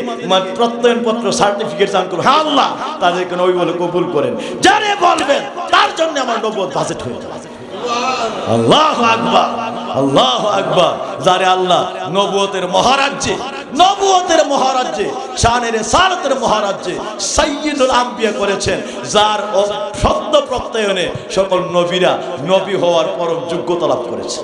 প্রত্যয়ন পত্র সার্টিফিকেট দান করবে। হ্যাঁ আল্লাহ তাদেরকে নবী বলে কবুল করেন, যারে বলবেন তার জন্য আমার নবুয়ত বাজেট হয়ে যাবে। আল্লাহু আকবার, আল্লাহু আকবার। যারে আল্লাহ নবুয়তের মহারাজ্যে শানের সালাতের মহারাজ্যে সাইয়্যিদুল আম্বিয়া করেছেন, যার সত্য প্রত্যয়নে সকল নবীরা নবী হওয়ার পরম যোগ্যতা লাভ করেছে।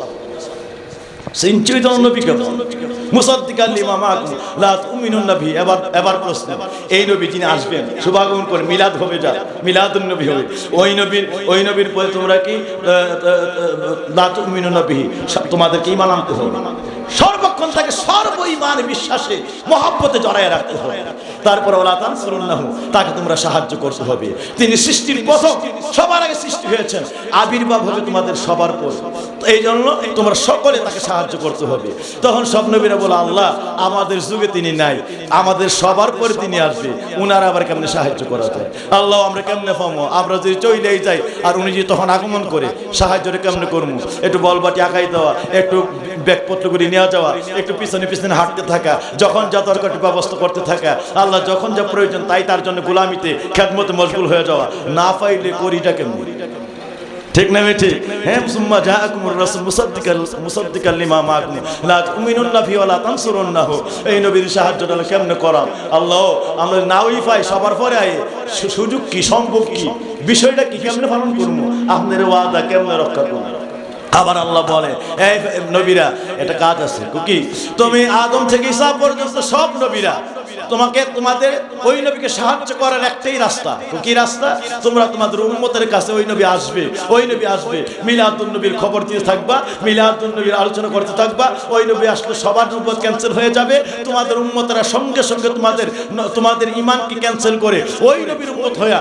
এবার প্রশ্ন, এই নবী যিনি আসবেন শুভাগমন করে মিলাদ হবে, যা মিলাদুন নবী হবে, ওই নবীর পরে তোমরা কি লা তুমিনুন বিহি, তোমাদেরকে ঈমান আনতে হবে, সর্বক্ষণ তাকে সর্ব ঈমান বিশ্বাসে মহব্বতে জড়ায় রাখতে হবে। তারপর ওয়ালা তানসুরুন্নাহু, তাকে তোমরা সাহায্য করতে হবে। তিনি সৃষ্টির প্রথম, সবার আগে সৃষ্টি হয়েছেন, আবির্ভাব হবে তোমাদের সবার পর, এই জন্য তোমরা সকলে তাকে সাহায্য করতে হবে। তখন সব নবীরা বলে আল্লাহ আমাদের যুগে তিনি নাই, আমাদের সবার পরে তিনি আসবে, উনারা আবার কেমনে সাহায্য করা যায়? আল্লাহ আমরা কেমনে পাবো? আমরা যদি চলেই যাই আর উনি যদি তখন আগমন করে, সাহায্যটা কেমনে করবো? একটু বলবাটি আঁকাই দেওয়া, একটু ব্যাগপত্রগুলি নিয়ে যাওয়া, একটু পিছনে পিছনে হাঁটতে থাকা, যখন যা দরকার ব্যবস্থা করতে থাকা, আল্লাহ যখন যা প্রয়োজন তাই তার জন্য গোলামিতে খেদমতে মশগুল হয়ে যাওয়া, না পাইলে করিটা কেমন? ঠিক না ঠিক? হ্যাঁ, সুম্মা জাআকুমুর রাসূল মুসাদ্দিকাল লিমা মাকুম লা তুমিনুন্না ফি ওয়া লা তানসুরুন্নাহু, এই নবীর সাহায্যটা কেমনে করা? আল্লাহ আমরা নাওই পাই, সবার পরে আয় সুযোগ কি, সম্ভব কি, বিষয়টা কি, কেমনে পালন করবো? আপনাদের ওয়াদা কেমনে রক্ষা করবো? আবার আল্লাহ বলে এই নবীরা একটা কাজ আছে, কি? তুমি আদম থেকে ঈসা পর্যন্ত সব নবীরা তোমাদের ওই নবীকে সাহায্য করার একটাই রাস্তা, কি রাস্তা? তোমরা তোমাদের উম্মতের কাছে ওই নবী আসবে, মিলাদুন নবীর খবর দিয়ে থাকবা, মিলাদুন নবীর আলোচনা করতে থাকবা। ওই নবী আসলে সবার নবুয়ত ক্যান্সেল হয়ে যাবে, তোমাদের উম্মতেরা সঙ্গে সঙ্গে তোমাদের ঈমানকে ক্যান্সেল করে ওই নবীর উম্মত হইয়া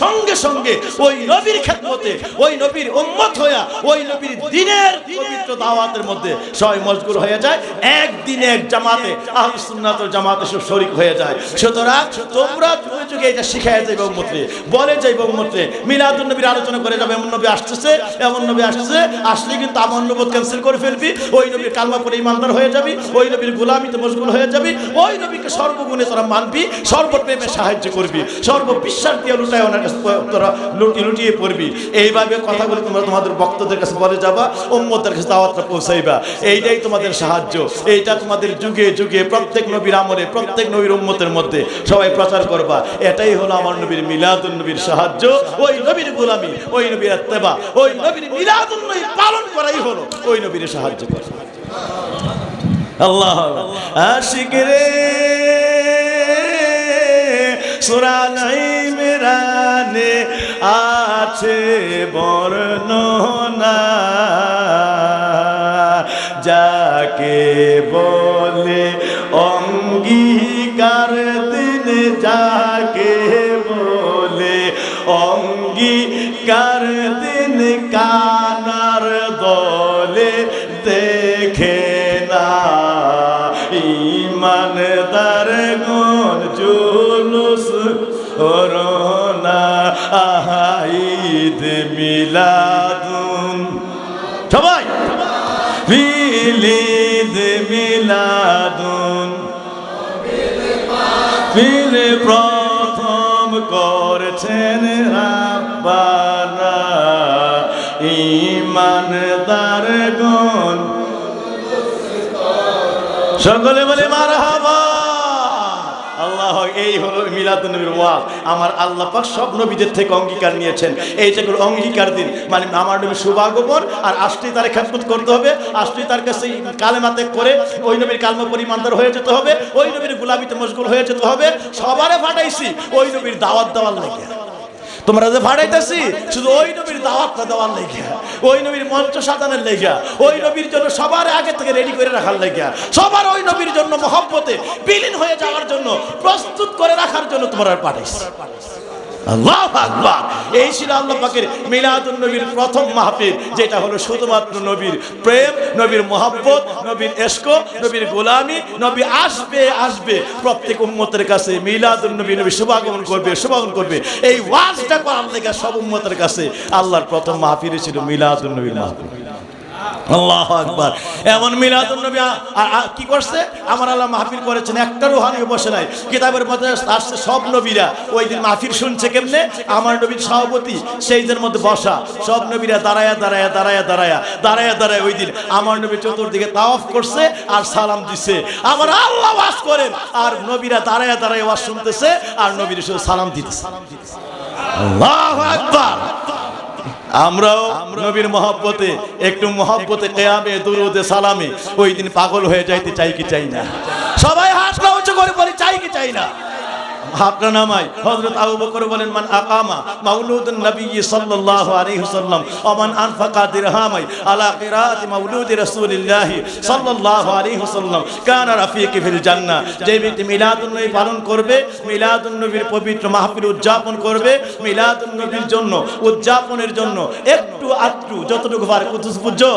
সঙ্গে সঙ্গে ওই নবীর খেদমতে, ওই নবীর উম্মত হইয়া ওই নবীর দিনের পবিত্র দাওয়াতের মধ্যে সবাই মশগুল হয়ে যায়, একদিনে এক জামাতে আহলে সুন্নাত ওয়াল জামাতে সব শরীক হয়ে যায়। সুতরাং তোমরা যুগে যুগে এটা শিখায় যাইবে উম্মতকে, বলে যাইবে উম্মতকে, মিলাদুন নবীর আলোচনা করে যাবে, এমন নবী আসতেছে, আসলে কিন্তু আমার নবুয়ত ক্যান্সেল করে ফেলবি, ওই নবীর কালমা পড়ে ঈমানদার হয়ে যাবি, ওই নবীর গোলামিতে মশগুল হয়ে যাবি, ওই নবীকে সর্বগুণে তোরা মানবি, সর্বপ্রেমে সাহায্য করবি, সর্ববিশ্বাস দিয়ে লুটায় ওনার কাছে তোরা লুটিয়ে পড়বি। এইভাবে কথাগুলো তোমরা তোমাদের বক্তাদের কাছে বলে যাবা, উম্মতের কাছে দাওয়াতটা পৌঁছাইবা। এইটাই তোমাদের সাহায্য, এইটা তোমাদের যুগে যুগে প্রত্যেক নবীর আমলে, প্রত্যেক নবীর উম্মতের মধ্যে সবাই প্রচার করবা। এটাই হলো আমার নবীর মিলাদুন নবীর সাহায্য, ওই নবীর গোলামি, ওই নবীর ইত্তেবা, ওই নবীর মিলাদুন নবী পালন করাই হলো ওই নবীর সাহায্য করা। আল্লাহ আশিক রে সূরা ইমরানে আছে বর্ণনা, যাকে বলে অঙ্গীকার দিন, যাকে বলে অঙ্গীকার দিন, কানার দলে দেখে না ঈমানদার গুণ জুলুস করোনা, ঈদ মিলাদুন সবাই ঈদ মিলাদুন ফির প্রথম করছেন রাব্বানা, ঈমানদার গুণ সকলে বলে মারহাবা। আল্লাহ এই হলো মিলাদুন নবীর ওয়াজ। আমার আল্লাহ পাক সব নবীদের থেকে অঙ্গীকার নিয়েছেন, এইটা করে অঙ্গীকার দিন, মানে আমার নবীর শুভাগমন আর আসলেই তার খেদমত করতে হবে, আসলেই তার কাছে কালেমা ত্যাগ করে ওই নবীর কালমা পরিমাণদার হয়ে যেতে হবে, ওই নবীর গোলামিতে মশগুল হয়ে যেতে হবে। সবারে ফাটাইছি ওই নবীর দাওয়াত দেওয়ার লাগে। তোমরা যে ভাড়াইতেছি শুধু ওই নবীর দাওয়াতটা দেওয়ার লেগে, ওই নবীর মঞ্চ সাজানোর লেগে, ওই নবীর জন্য সবার আগে থেকে রেডি করে রাখার লেগে, সবার ওই নবীর জন্য মহব্বতে বিলীন হয়ে যাওয়ার জন্য প্রস্তুত করে রাখার জন্য তোমরা পাঠাইছি। আল্লাহু আকবার। এই ছিল আল্লাহ পাকের মিলাদুন নবীর প্রথম মাহফিল, যেটা হলো শুধুমাত্র নবীর প্রেম, নবীর মহব্বত, নবীর ইশক, নবীর গোলামি। নবী আসবে প্রত্যেক উম্মতের কাছে মিলাদুন নবী শুভাগমন করবে। এই ওয়াজটা করার লেগে সব উম্মতের কাছে আল্লাহর প্রথম মাহফিল ছিল মিলাদুন নবীর মাহফিল। আল্লাহু আকবার। এমন মিলাদুন নবী কি করছে আমার আল্লাহ মাহফিল করেছেন, একটা রুহানি বসে নাই। কিতাবের মধ্যে আসছে সব নবীরা ওই দিন মাহফিল শুনছে কেমনে, আমার নবীর সভাপতি সেইদের মধ্যে বসা, সব নবীরা দাঁড়ায়া ওই দিন আমার নবী চতুর্দিকে তাওয়াফ করছে আর সালাম দিছে। আমার আল্লাহ ওয়াজ করেন আর নবীরা দাঁড়ায়া ওয়াজ শুনতেছে আর নবীর শুধু সালাম দিতেছে। আল্লাহু আকবার। আমরাও নবীর মহব্বতে একটু মহব্বতে কিয়ামে দুরুদে সালামে ওই দিন পাগল হয়ে যাইতে চাই কি চাই না? সবাই হাত উঁচু করে বলি চাই কি চাই না? হাতটা নামাই। হযরত আবু বকর বলেন, মান আকামা মাউলুদুন নবী সাল্লাল্লাহু আলাইহি ওয়াসাল্লাম ওয়া মান আনফাকা দিরহামাই আলা কিরাআতি মাউলুদি রাসূলিল্লাহ সাল্লাল্লাহু আলাইহি ওয়াসাল্লাম কানা রাফিকি ফিল জান্নাহ। যে ব্যক্তি মিলাদুন নবী পালন করবে, মিলাদুন নবীর পবিত্র মাহফিল উদযাপন করবে, মিলাদুন নবীর জন্য উদযাপনের জন্য একটু আত্রু যতটুকু পারে, কুতুস বুঝছো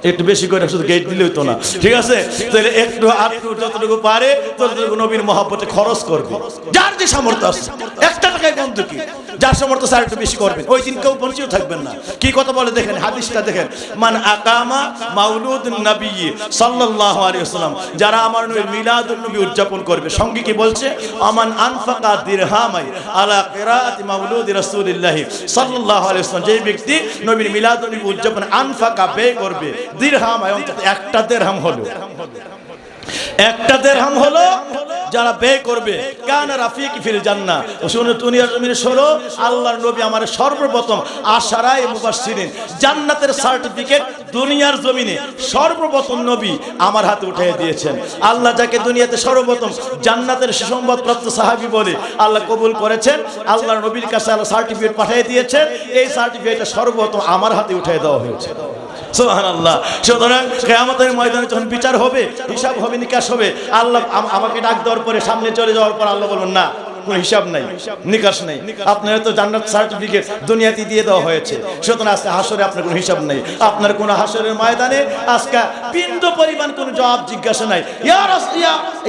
একটু বেশি করে শুধু গেট দিলেই তো না, ঠিক আছে? তাহলে একটু আত্রু যতটুকু পারে ততটুকু নবীর মহব্বতে খরচ করবে। যার যে সামর্থ্য আছে, একটা টাকায় বন্ধু কি, যার সামর্থ্য স্যার একটু বেশি করবেন। ওই দিন কেউ বঞ্চিত থাকবেন না। কি কথা বলে দেখেন, হাদিসটা দেখেন, মান আকামা মাউলুদুন নবী সাল্লাল্লাহু আলাইহি ওয়াসাল্লাম, যারা আমার নবীর মিলাদুন নবী উদযাপন করবে। সঙ্গে কি বলছে, আমান আনফাকা দিরহামাই আলা কিরাআতি মাউলুদি রাসূলিল্লাহ সাল্লাল্লাহু আলাইহি ওয়াসাল্লাম, যে ব্যক্তি নবীর মিলাদুন নবী উদযাপনে আনফাকা ব্যয় করবে, দিরহামাই অন্তত একটা দিরহাম হলো, একটা দিরহাম হলো যারা ব্যয় করবে, কানা রাফিকি ফিল জান্নাহ। শুনো দুনিয়ার জমিনে শোনো, আল্লাহর নবী আমার সর্বপ্রথম আশারায়ে মুবাশশিরিন জান্নাতের সার্টিফিকেট দুনিয়ার জমিনে সর্বপ্রথম নবী আমার হাতে উঠিয়ে দিয়েছেন। আল্লাহ যাকে দুনিয়াতে সর্বপ্রথম জান্নাতের সুসংবাদপ্রাপ্ত সাহাবী বলে আল্লাহ কবুল করেছেন, আল্লাহর নবীর কাছে আল্লাহ সার্টিফিকেট পাঠিয়ে দিয়েছেন। এই সার্টিফিকেটটা সর্বপ্রথম আমার হাতে উঠিয়ে দেওয়া হয়েছে। সুবহানাল্লাহ। সুতরাং কিয়ামতের ময়দানে যখন বিচার হবে, হিসাব হবে, নিকাশ হবে, আল্লাহ আমাকে ডাক দেওয়ার পরে সামনে চলে যাওয়ার পর আল্লাহ বলবেন, না কোনো হিসাব নাই, নিকাশ নাই, আপনার তো জান্নাত সার্টিফিকেট দুনিয়াতে দিয়ে দেওয়া হয়েছে, সুতরাং আজকে হাসরে আপনার কোনো হিসাব নাই। আপনার কোনো হাসরের ময়দানে আজকে বিন্দু পরিমাণ কোনো জবাব জিজ্ঞাসা নাই।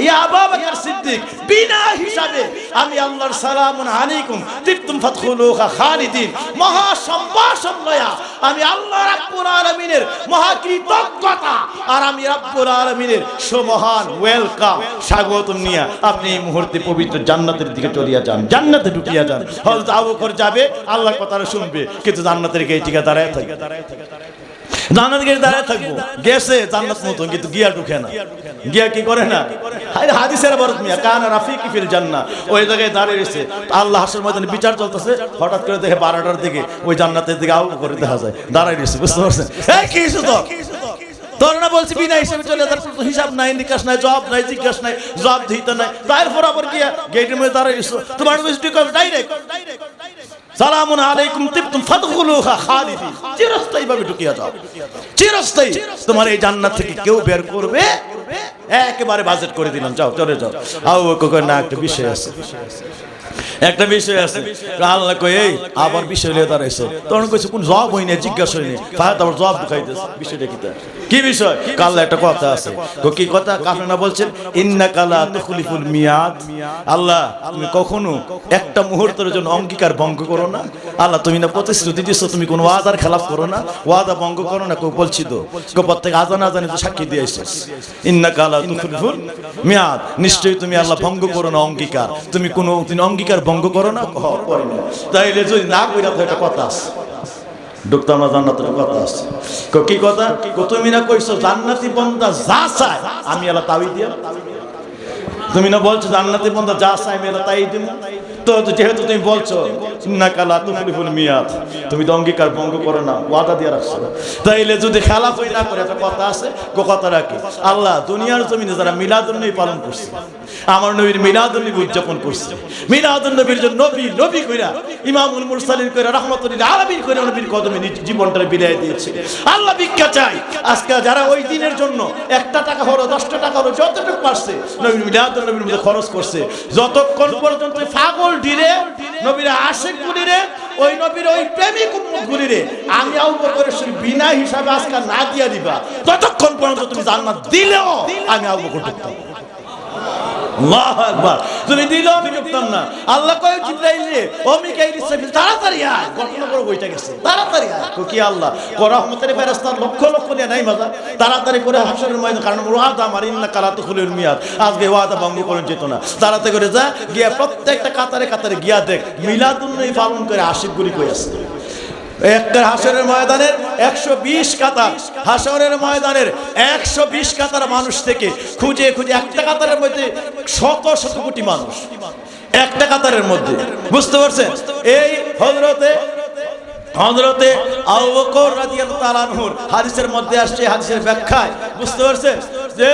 ইয়া আবু বকর সিদ্দিক, বিনা হিসাবে আমি আল্লাহর সালামুন আলাইকুম তিবতুম ফাদখুলুহা খালিদিন মহা সম্ভাষণ লয়া আমি আল্লাহ রাব্বুল আলামিনের মহা কৃতজ্ঞতা আর আমি রাব্বুল আলামিনের সুমহান ওয়েলকাম স্বাগতম নিয়ে আপনি এই মুহূর্তে পবিত্র জান্নাতের দিকে চলিয়া যান, জান্নাতে ঢুকিয়া যান। হযরত আবু বকর যাবে, আল্লাহর কথা শুনবে, কিন্তু জান্নাতের গেটে দাঁড়ায় থাকে, জান্নাতের গেটে দাঁড়ায় থাকবো, গেছে জান্নাত মতো, কিন্তু গিয়া ঢুকে না। গিয়া কি করে না, হাদিসের বরত মিয়া কানা রাফিকি ফিল জান্নাহ, ওই জায়গায় দাঁড়িয়ে রয়েছে। আল্লাহ হাসরের ময়দানে বিচার চলতেছে, হঠাৎ করে দেখে 12টার দিকে ওই জান্নাতের দিকে আবু বকর দেখা যায় দাঁড়ায় রয়েছে। বুঝতে পারছেন? এই কি হইছে তো তোর না বলছি বিনা হিসাবে চলে, তার হিসাব নাই, নিকাশ নাই, জবাব নাই, জিজ্ঞাসা নাই, জবাব দিতে নাই, তারপর আবার গিয়া গেটের মধ্যে দাঁড়ায় রয়েছে। তোমার ডাইরেক্ট সালামুন আলাইকুম তিবতুম ফাদখুলুহা খালিদিন, চিরস্থায়ী ভাবে ঢুকিয়া যাও, চিরস্থায়ী। তোমার এই জান্নাত থেকে কেউ বের করবে একেবারে বাজেট করে দিলাম, যাও চলে যাও। আবু বকর কয়, না একটা বিষয় আছে, একটা বিষয় আছে। আল্লাহ কই, এই আবার বিষয় লিয়ে দাঁড়াইছো, তখন কইছে কোন জবাব হইনি, জিজ্ঞাসা হইনি, ফাহাদ আবার জবাব দেখাইতেছে। বিষয়টা কি বিষয়? কাল্লা একটা কথা আছে। কি কথা? কাফেররা বলছেন, ইন্নাকা লা তুখলিফুল মিয়াদ, আল্লাহ তুমি কখনো একটা মুহূর্তের জন্য অঙ্গীকার ভঙ্গ করো না। আল্লাহ তুমি না প্রতিশ্রুতি দিছো, তুমি কোন ওয়াদার খেলাফ করো না, ওয়াদা ভঙ্গ করো না। কেউ বলছি তো প্রত্যেক আজান আজানে তো সাক্ষী দিয়েছে, ইন্নাকা লা তুখলিফুল মিয়াদ, নিশ্চয়ই তুমি আল্লাহ ভঙ্গ করো না অঙ্গীকার, তুমি কোনো দিন অঙ্গীকার ভঙ্গ করো না। তাইলে যদি না কইরা তো একটা কথা আছে, ঢুকতাম না জান্নাতের কথা আছে। কি কথা? তুমি না কইছো জান্নাতি বান্দা যা চায় আমি আল্লাহ তাই দিয়া, তুমি না বলছো জান্নাতের বান্দা যা চাইবে এটা তাই দিব, তো যেহেতু তুমি বলছো ইন্নাকা লা তুখলিফুল মিয়াদ, তুমি তো অঙ্গীকার ভঙ্গ করো না, ওয়াদা দিয়ে রাখছো, তাইলে যদি খেলাফই না করে, একটা কথা আছে, কথা রাখি, আল্লাহ দুনিয়ার জমিনে যারা মিলাদুন্নবী পালন করছে, আমার নবীর মিলাদুন্নবী উদযাপন করছে, মিলাদুন্নবীর জন্য নবী নবী কইরা ইমামুল মুরসালিন কইরা রাহমাতুল লিল আলামিন কইরা নবীর কদমে জীবনটা বিলিয়ে দিয়েছে। আল্লাহ ভিক্ষা চাই আজকে যারা ওই দিনের জন্য 1 টাকা হলো 10 টাকা হলো যতটুকু পারছে নবীর মিলাদুন্নবীর মধ্যে খরচ করছে। যতক্ষণ পর্যন্ত পাগল ঢিলে নবীর আশিক গুলিরে, ওই নবীর ওই প্রেমিক উম্মত গুলিরে আমি আবু বকরের বিনা হিসাবে আজকে না দিয়া দিবা, ততক্ষণ পর্যন্ত তুমি জান্নাত দিলেও আমি আবু বকর ঢুকতাম। আল্লাহু আকবার। তুমি দিলেও আমি ঢুকতাম না। আল্লাহ কয় জিবরাইলে, ও মিকাইল ইসরাফিল তাড়াতাড়ি আয়, ঘটনা করে বইটা গেছে, তাড়াতাড়ি আয়। কি আল্লাহ রহমতের ফেরেশতা লক্ষ লক্ষ নিয়ে নাই মাজা, তাড়াতাড়ি করে হাসরের ময়দানে, কারণ ওয়াদা আমার ইন্নাকা লা তুখলিফুল মিয়াদ, আজকে ওয়াদা ভঙ্গ করেন যেত না, তাড়াতাড়ি করে যা গিয়া প্রত্যেকটা কাতারে কাতারে গিয়া দেখ মিলাদুন্নবী পালন করে আশিকগুলি কই আছে। একটা হাসরের ময়দানের 120 কাতার, হাসরের ময়দানের 120 কাতার মানুষ থেকে খুঁজে খুঁজে একটা কাতারের মধ্যে শত শত কোটি মানুষ একটা কাতারের মধ্যে, বুঝতে পারছেন? এই হযরতে আবু বকর রাদিয়াল্লাহু তাআলা আনহুর হাদিসের মধ্যে আসছে, হাদিসের ব্যাখ্যায় বুঝতে পারছেন যে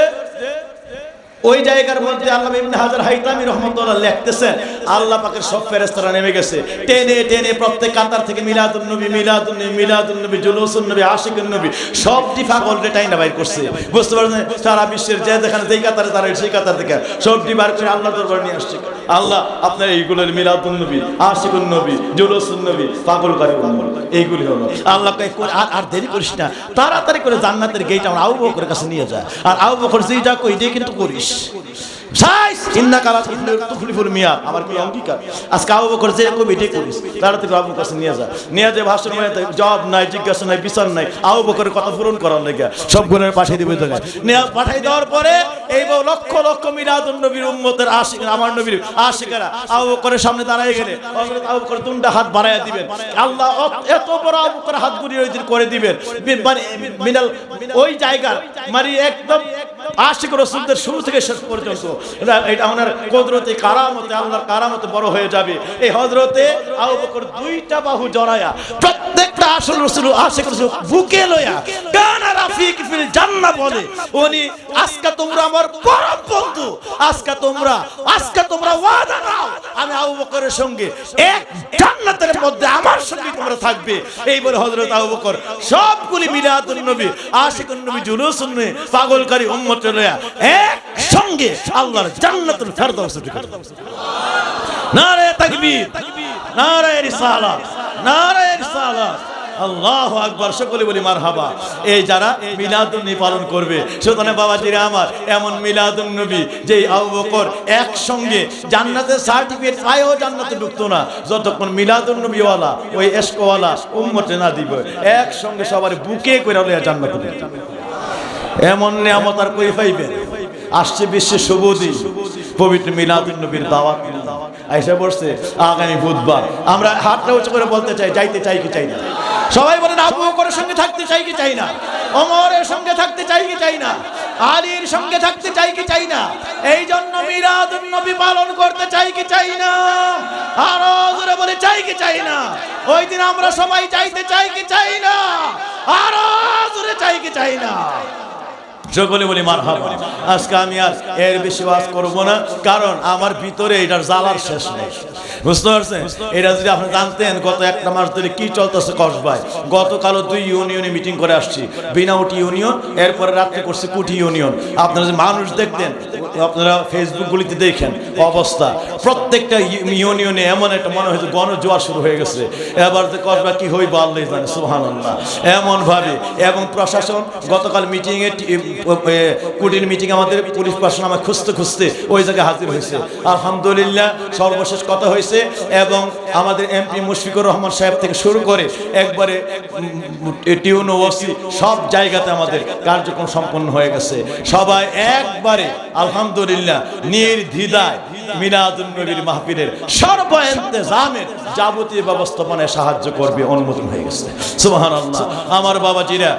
ওই জায়গার মধ্যে আল্লামা ইবনে হাজার হাইতামি রাহমাতুল্লাহ লিখতেছেন, আল্লাহ পাকের সব ফেরেশতারা নেমে গেছে, টেনে টেনে প্রত্যেক কাতার থেকে মিলাদুন্নবী জুলুসুন্নবী আশিকুন্নবী সবটি পাগল রেটাই না বাইর করছে। বুঝতে পারছেন? সারা বিশ্বের যে যেখানে যেই কাতারে তারা সেই কাতার থেকে সবটি বার করে আল্লাহ দরবারে নিয়ে আসছে। আল্লাহ আপনার এইগুলোর মিলাদুন্নবী আশিকুন্নবী জুলুসুন্নবী পাগলকারী এইগুলি হলো। আল্লাহ আর দেরি করিস না, তাড়াতাড়ি করে জান্নাতের গেট আমার আবু বকরের কাছে নিয়ে যায়। আর আবু বকর যেটা কই দিয়ে কিন্তু করিস, আমার কি অঙ্গীকার, আজকে আবু বকর যে কবি এটাই করিস, তাড়াতাড়ি আবু কাছে নিয়ে যা, নিয়ে যে ভাষণ জবাব নাই, জিজ্ঞাসা নাই, বিচার নাই, আবু বকরের কথা পূরণ করার লেগে সব গুণের পাঠিয়ে দিবে তোকে। পাঠাই দেওয়ার পরে এই লক্ষ লক্ষ মিলাদুন্নবীর উম্মতের আশিক, আমার নবীর আশিকেরা আবু বকরের সামনে দাঁড়ায় গেলে আবু বকর দুটা হাত বাড়াইয়া দিবেন, আল্লাহ এত বড় আবু বকর হাত গুড়িয়ে করে দিবেন, মিনাল ওই জায়গার মানে একদম আশিক রাসূলদের শুরু থেকে শেষ পর্যন্ত এটা ওনার কুদরতে কারামতে, আল্লাহর কারামতে বড় হয়ে যাবে। এই হযরতে আবু বকর দুইটা বাহু জড়ায়া প্রত্যেকটা আসল রাসূল আশিক রাসূল বুকে লয়া কানা রাফিক ফিল জান্নাহ বলে, উনি আজকে তোমরা আমার পরম বন্ধু, আজকে তোমরা ওয়াদা নাও আমি আবু বকরের সঙ্গে এক জান্নাতের মধ্যে আমার সঙ্গে তোমরা থাকবে। এই বলে হযরত আবু বকর সবগুলি মিলাদুন্নবী আশিকুন্নবী জুলুসুন্নবী পাগলকারী উম্মত লয়া এক সঙ্গে আল্লাহর জান্নাতুল ফেরদাউসে ঢুকে। নারে তাকবীর, নারে রিসালাত, নারে রিসালাত, আল্লাহু আকবার, সকলে বলি মারহাবা। এই যারা মিলাদুন্নবী পালন করবে, সুতরাং বাবাজিরা আমার, এমন মিলাদুন্নবী যে আবু বকর একসঙ্গে জান্নাতের সার্টিফিকেট পায়ও জান্নাতে ঢুকতো না যতক্ষণ মিলাদুন্নবীওয়ালা ওই এশকওয়ালা উম্মতে না দিবে, একসঙ্গে সবার বুকে করে লইয়া জান্নাতে ঢুকতো। এমন নিয়ামত আর কই পাইবেন? আসছে বিশ্বের শুভ দিন, পবিত্র মিলাদুন্নবীর দাওয়াত আইসা পড়ছে আগামী বুধবার। আমরা হাতটা উঁচু করে বলতে চাই, যাইতে চাই কি চাই না? সবাই বলেন আবু বকরের সঙ্গে থাকতে চাই কি চাই না? ওমরের সঙ্গে থাকতে চাই কি চাই না? আলীর সঙ্গে থাকতে চাই কি চাই না? এই জন্য মিলাদুন্নবী পালন করতে চাই কি চাই না? আরো জোরে বলে চাই কি চাই না? ওই দিন আমরা সবাই চাইতে চাই কি চাই না? আরো জোরে চাই কি চাই না? সকলে বলি মারহাবা। আজকে আমি আর এর বেশি ওয়াজ করবো না, কারণ আমার ভিতরে এটার জ্বালার শেষ নেই। বুঝতে পারছেন? এটা যদি আপনি জানতেন গত একটা মাস ধরে কি চলতেছে কসবায়। গতকালও 2 ইউনিয়নে মিটিং করে আসছি, বিনাউটি ইউনিয়ন, এরপরে রাত্রে করছি কুটি ইউনিয়ন। আপনারা যে মানুষ দেখতেন, আপনারা ফেসবুকগুলিতে দেখেন অবস্থা, প্রত্যেকটা ইউনিয়নে এমন একটা মনে হয়েছে গণজোয়ার শুরু হয়ে গেছে। এবার যে কসবা কি হইব আল্লাহ জানে, সুবহানাল্লাহ। এমন ভাবে এবং প্রশাসন গতকাল মিটিংয়ে কুটির মিটিং আমাদের পুলিশ প্রশাসন আমার খুঁজতে ওই জায়গায় হাজির হয়েছে। আলহামদুলিল্লাহ সর্বশেষ কথা হয়েছে এবং আমাদের এমপি মুশফিকুর রহমান সাহেব থেকে শুরু করে একবারে টিউন ওসি সব জায়গাতে আমাদের কার্যক্রম সম্পন্ন হয়ে গেছে। সবাই একবারে আলহামদুলিল্লাহ নির্দ্বিধায় মিলাদুন নবীর মাহফিলের সর্ব ইন্তজামের যাবতীয় ব্যবস্থাপনায় সাহায্য করবে অনুমোদন হয়ে গেছে। সুবহানাল্লাহ। আমার বাবাজিরা,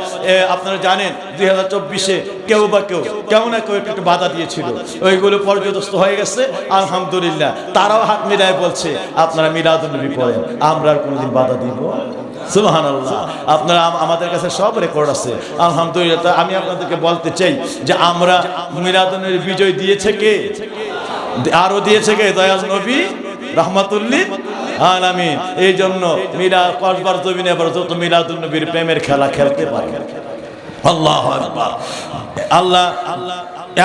আপনারা জানেন 2024-এ কেউ না কেউ একটু বাধা দিয়েছিল, ওইগুলো পর্যদস্ত হয়ে গেছে আলহামদুলিল্লাহ। তারাও হাত মিলায় বলছে আপনারা মিলাদুন নবী পড়েন, আমরা আর কোনোদিন বাধা দিব? সুবহানাল্লাহ। আপনারা আমাদের কাছে সব রেকর্ড আছে আলহামদুলিল্লাহ। আমি আপনাদেরকে বলতে চাই যে আমরা মিলাদুন নবীর বিজয় দিয়েছে কে? আরো দিয়েছে কে? দয়াল নবী রাহমাতুল লিল আলামিন। এই জন্য কসবার জমিনে এবার যত মিলাদুন নবীর প্রেমের খেলা খেলতে পারে। আল্লাহু আকবার। আল্লাহ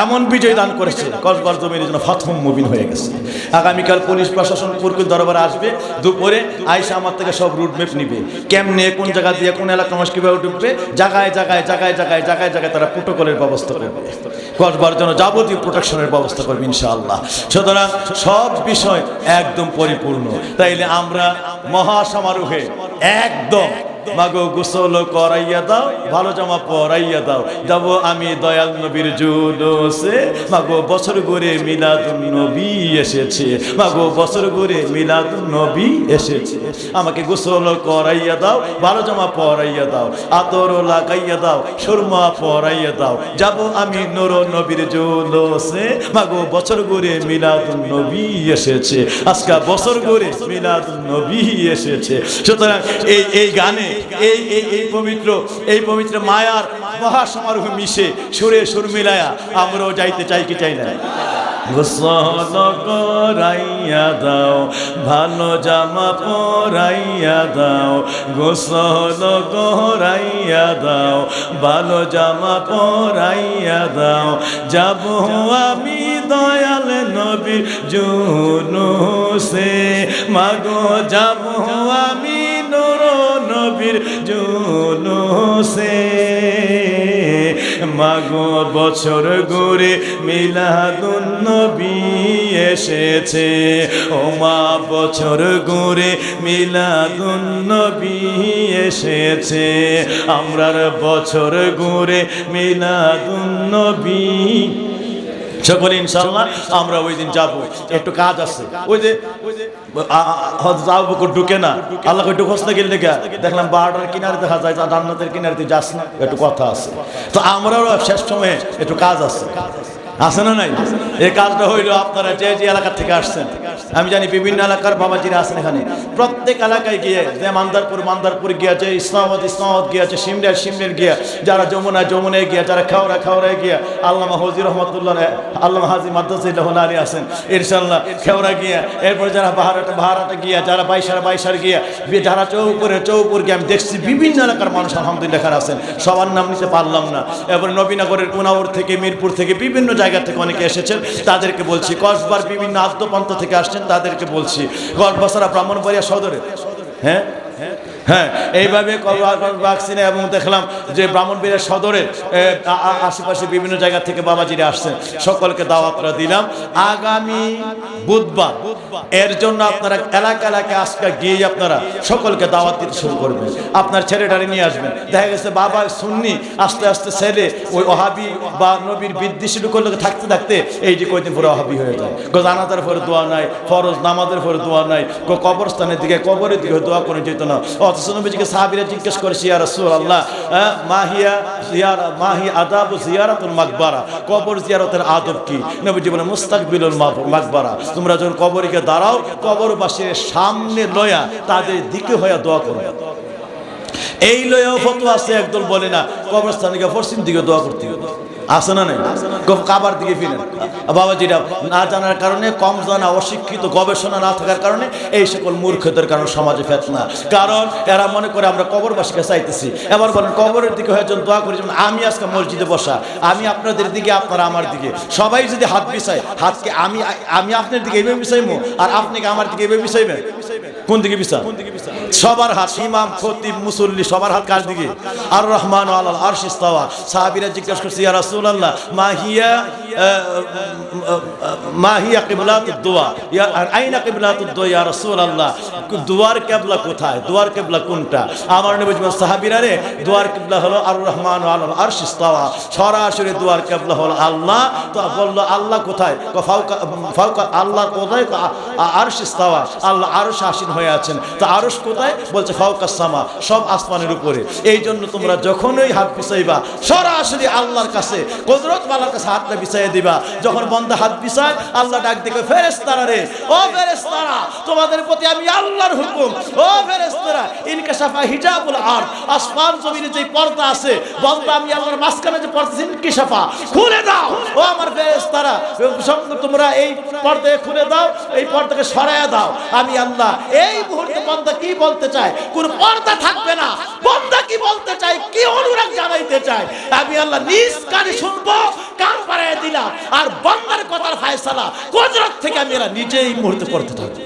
এমন বিজয় দান করেছে, কসবার জমির জন্য ফাতহুম মুবিন হয়ে গেছে। আগামীকাল পুলিশ প্রশাসন পুরকুল দরবারে আসবে, দুপুরে আইসা আমার থেকে সব রুট ম্যাপ নিবে, কেমনে কোন জায়গা দিয়ে কোন এলাকা মানুষ কিভাবে ঢুকবে, জায়গায় তারা প্রোটোকলের ব্যবস্থা করবে, কসবার জন্য যাবতীয় প্রোটেকশনের ব্যবস্থা করবে ইনশাআল্লাহ। সুতরাং সব বিষয় একদম পরিপূর্ণ। তাইলে আমরা মহাসমারোহে একদম মাগো গোসল করাইয়া দাও, ভালো জামা পরাইয়া দাও, যাব আমি দয়াল নবীর জুলুসে। মাগো বছর ঘুরে মিলাদুন নবী এসেছে, মাগো বছর ঘুরে মিলাদুন নবী এসেছে। আমাকে গোসল করাইয়া দাও, ভালো জামা পরাইয়া দাও, আতর লাগাইয়া দাও, সুরমা পরাইয়া দাও, যাব আমি নূর নবীর জুলুসে। মাগো বছর ঘুরে মিলাদুন নবী এসেছে, আজকে বছর ঘুরে মিলাদুন নবী এসেছে। সুতরাং এই গানে এই পবিত্র মায়ার মহাসমারোহ মিশে সুরে সুর মিলায়া আমরাও যাইতে চাই কি চাই না? গোসল করাইয়া দাও, ভালো জামা পরাইয়া দাও, গোসল করাইয়া দাও, ভালো জামা পরাইয়া দাও, যাব আমি দয়াল নবীর জুলুসে। মাগো যাব আমি নূর নবীর জুলুসে। মাগো বছর ঘুরে মিলাদুন নবী এসেছে, ও মা বছর ঘুরে মিলাদুন নবী এসেছে, আমরার বছর ঘুরে মিলাদুন নবী। সকলে ইনশাআল্লাহ আমরা ওই দিন যাবো। একটু কাজ আছে, ওই যে ঢুকে না, আল্লাহ একটু খোঁজতে গেলে দেখলাম 12টার কিনারে দেখা যায়, জান্নাতের কিনারে তুই যাস না, একটু কথা আছে। তো আমরাও শেষ সময়ে একটু কাজ আছে না নাই? এই কাজটা হইলো আপনারা যে এলাকা থেকে আসছেন, আমি জানি বিভিন্ন এলাকার বাবাজিরা আছেন এখানে, প্রত্যেক এলাকায় গিয়ে, যে মান্দারপুর গিয়েছে, ইসলামাবাদ গিয়েছে, সিমরের গিয়া, যারা যমুনায় গিয়া, যারা খাওড়ায় গিয়া, আল্লামা হজি রহমতুল্লাহ, আল্লামা হাজি মাদ্রাসুল্লাহ আলী আছেন ইনশাআল্লাহ, খেওড়া গিয়া, এরপর যারা বাহারাটা গিয়া, যারা বাইশার গিয়া, যারা চৌপুর গিয়ে, আমি দেখছি বিভিন্ন এলাকার মানুষ আলহামদুলিল্লাহ এখানে আছেন, সবার নাম নিতে পারলাম না। এরপর নবীনগরের কুনাউর থেকে, মিরপুর থেকে, বিভিন্ন জায়গা থেকে অনেকে এসেছেন, তাদেরকে বলছি, কসবার বিভিন্ন আদ্যপ্রান্ত থেকে আসছেন, তাদেরকে বলছি, গড়বাছড়া ব্রাহ্মণবাড়িয়া সদরে, হ্যাঁ এইভাবে বাক্সিনে, এবং দেখলাম যে ব্রাহ্মণবাড়িয়া সদরের আশেপাশে বিভিন্ন জায়গা থেকে বাবাজিরা আসছেন, সকলকে দাওয়াতরা দিলাম আগামী বুধবার। এর জন্য আপনারা এলাকা আজকে গিয়ে আপনারা সকলকে দাওয়াত দিতে শুরু করবেন, আপনার ছেলেটারে নিয়ে আসবেন। দেখা গেছে বাবা সুন্নি, আস্তে আস্তে ছেলে ওই ওহাবি বা নবীর বিদ্বেষী লোকের থাকতে থাকতে এই যে কয়দিন পরে ওহাবি হয়ে যায়। জানাজার পরে দোয়া নাই, ফরজ নামাজের পরে দোয়া নাই, কবরস্থানের দিকে, কবরের দিকে দোয়া করে যেত না। অথচ নবীজিকে সাহাবীরা জিজ্ঞেস করেছে, ইয়া রাসূলুল্লাহ, মাহিয়া আদাবু জিয়ারাতুল মাকবারা, কবর জিয়ারতের আদব কি? নবীজি বলেন, মুস্তাকবিলুল মাকবারা, তোমরা যখন কবরকে দাঁড়াও, কবরবাসীর সামনে লয়া তাদের দিকে হয়ে দোয়া করো। এই লয়াও ফতোয়া আছে, একদল বলে না কবরস্থানকে পশ্চিম দিকে দোয়া করতে আছে না নাই, কাবার দিকে ফিরেন। বাবাজিরা না জানার কারণে, কম জানা, অশিক্ষিত, গবেষণা না থাকার কারণে এই সকল মূর্খদের কারণে সমাজে ফেতনা। কারণ এরা মনে করে আমরা কবরবাসীকে চাইতেছি। এবার বলেন কবরের দিকে হয়ে যখন দোয়া করি, যেমন আমি আজকে মসজিদে বসা, আমি আপনাদের দিকে, আপনারা আমার দিকে, সবাই যদি হাত বিছাই, হাতকে আমি আপনার দিকে এইভাবে বিছাইবো, আর আপনি আমার দিকে এইভাবে বিছাইবেন, কোন দিকে বিছান? সবার হাত, ইমাম, খতিব, মুসল্লি সবার হাত কার দিকে? আর রহমান আলাল আরশ ইস্তাওয়া। সাহাবীরা জিজ্ঞাসা করছে, ইয়া রাসূলুল্লাহ মা হিয়া কিবলাতুদ দুআ, ইয়া আইনা কিবলাতুদ দুআ ইয়া রাসূলুল্লাহ, দুআর কিবলা কোথায়, দুআর কিবলা কোনটা? আমার নবী বলেন, সাহাবীরা রে, দুআর কিবলা হলো আর রহমান আলাল আরশ ইস্তাওয়া, সরাসরি দুআর কিবলা হলো আল্লাহ। তো বলল আল্লাহ কোথায়? ফাওকা ফাওকা, আল্লাহ কোথায়? আরশ ইস্তাওয়া, আল্লাহ আরশ আসীন হয়ে আছেন। তো আরশ কোথায়? বলছে ফাওকাস সামা, সব আসমানের উপরে। এই জন্য তোমরা যখনই হাত বিছাইবা সরাসরি আল্লাহর কাছে, কুদরত ওয়ালার কাছে হাতটা বিছাইয়ে দিবা। যখন বান্দা হাত বিছায়, আল্লাহ ডাক দিবে, ফেরেশতারা রে, ও ফেরেশতারা, তোমাদের প্রতি আমি আল্লাহর হুকুম, ও ফেরেশতারা, ইনকাশাফা হিজাবুল আরদ, আসমান জমিনে যে পর্দা আছে, বান্দা আমি আল্লাহর মাঝখানে যে পর্দা ইনকাশাফা, খুলে দাও। ও আমার ফেরেশতারা, তোমরা এই পর্দা খুলে দাও, এই পর্দাকে সরায়া দাও। আমি আল্লাহ এই মুহূর্তে বান্দা কি বলতে চায়, কোন পর্দা থাকবে না। বান্দা কি বলতে চায়, কি অনুরাগ জানাইতে চায়, আমি আল্লাহ নিজ কানে শুনবো, কান বাড়াইয়া দিলাম। আর বান্দার কথার ফায়সালা কুদরত থেকে আমি এরা নিজেই মুহূর্তে করতে থাকি।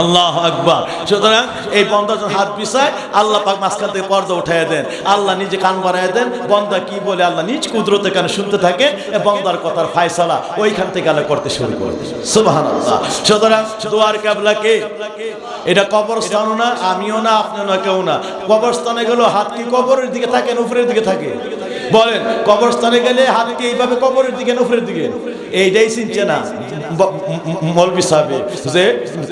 আল্লাহু আকবার। সুতরাং এই বান্দা যখন হাত বিছায়, আল্লাহ পাক মাঝখান থেকে পর্দা উঠাইয়া দেন, আল্লাহ নিজে কান বাড়াইয়া দেন, বান্দা কি বলে আল্লাহ নিজ কুদরতে কানে শুনতে থাকে, বান্দার কথার ফায়সালা ওইখান থেকে আল্লাহ করতে শুরু করে দেন। সুবহানাল্লাহ। সুতরাং দুআর কিবলা কে? এটা কবরস্থানও না, আমিও না, আপনিও না, কেউ না। কবরস্থানে গেল হাত কি কবরের দিকে থাকে না উপরের দিকে থাকে? বলেন, কবরস্থানে গেলে হাত কি এইভাবে কবরের দিকে না উপরের দিকে? এইটাই চিনছে না মৌলভী সাহেব যে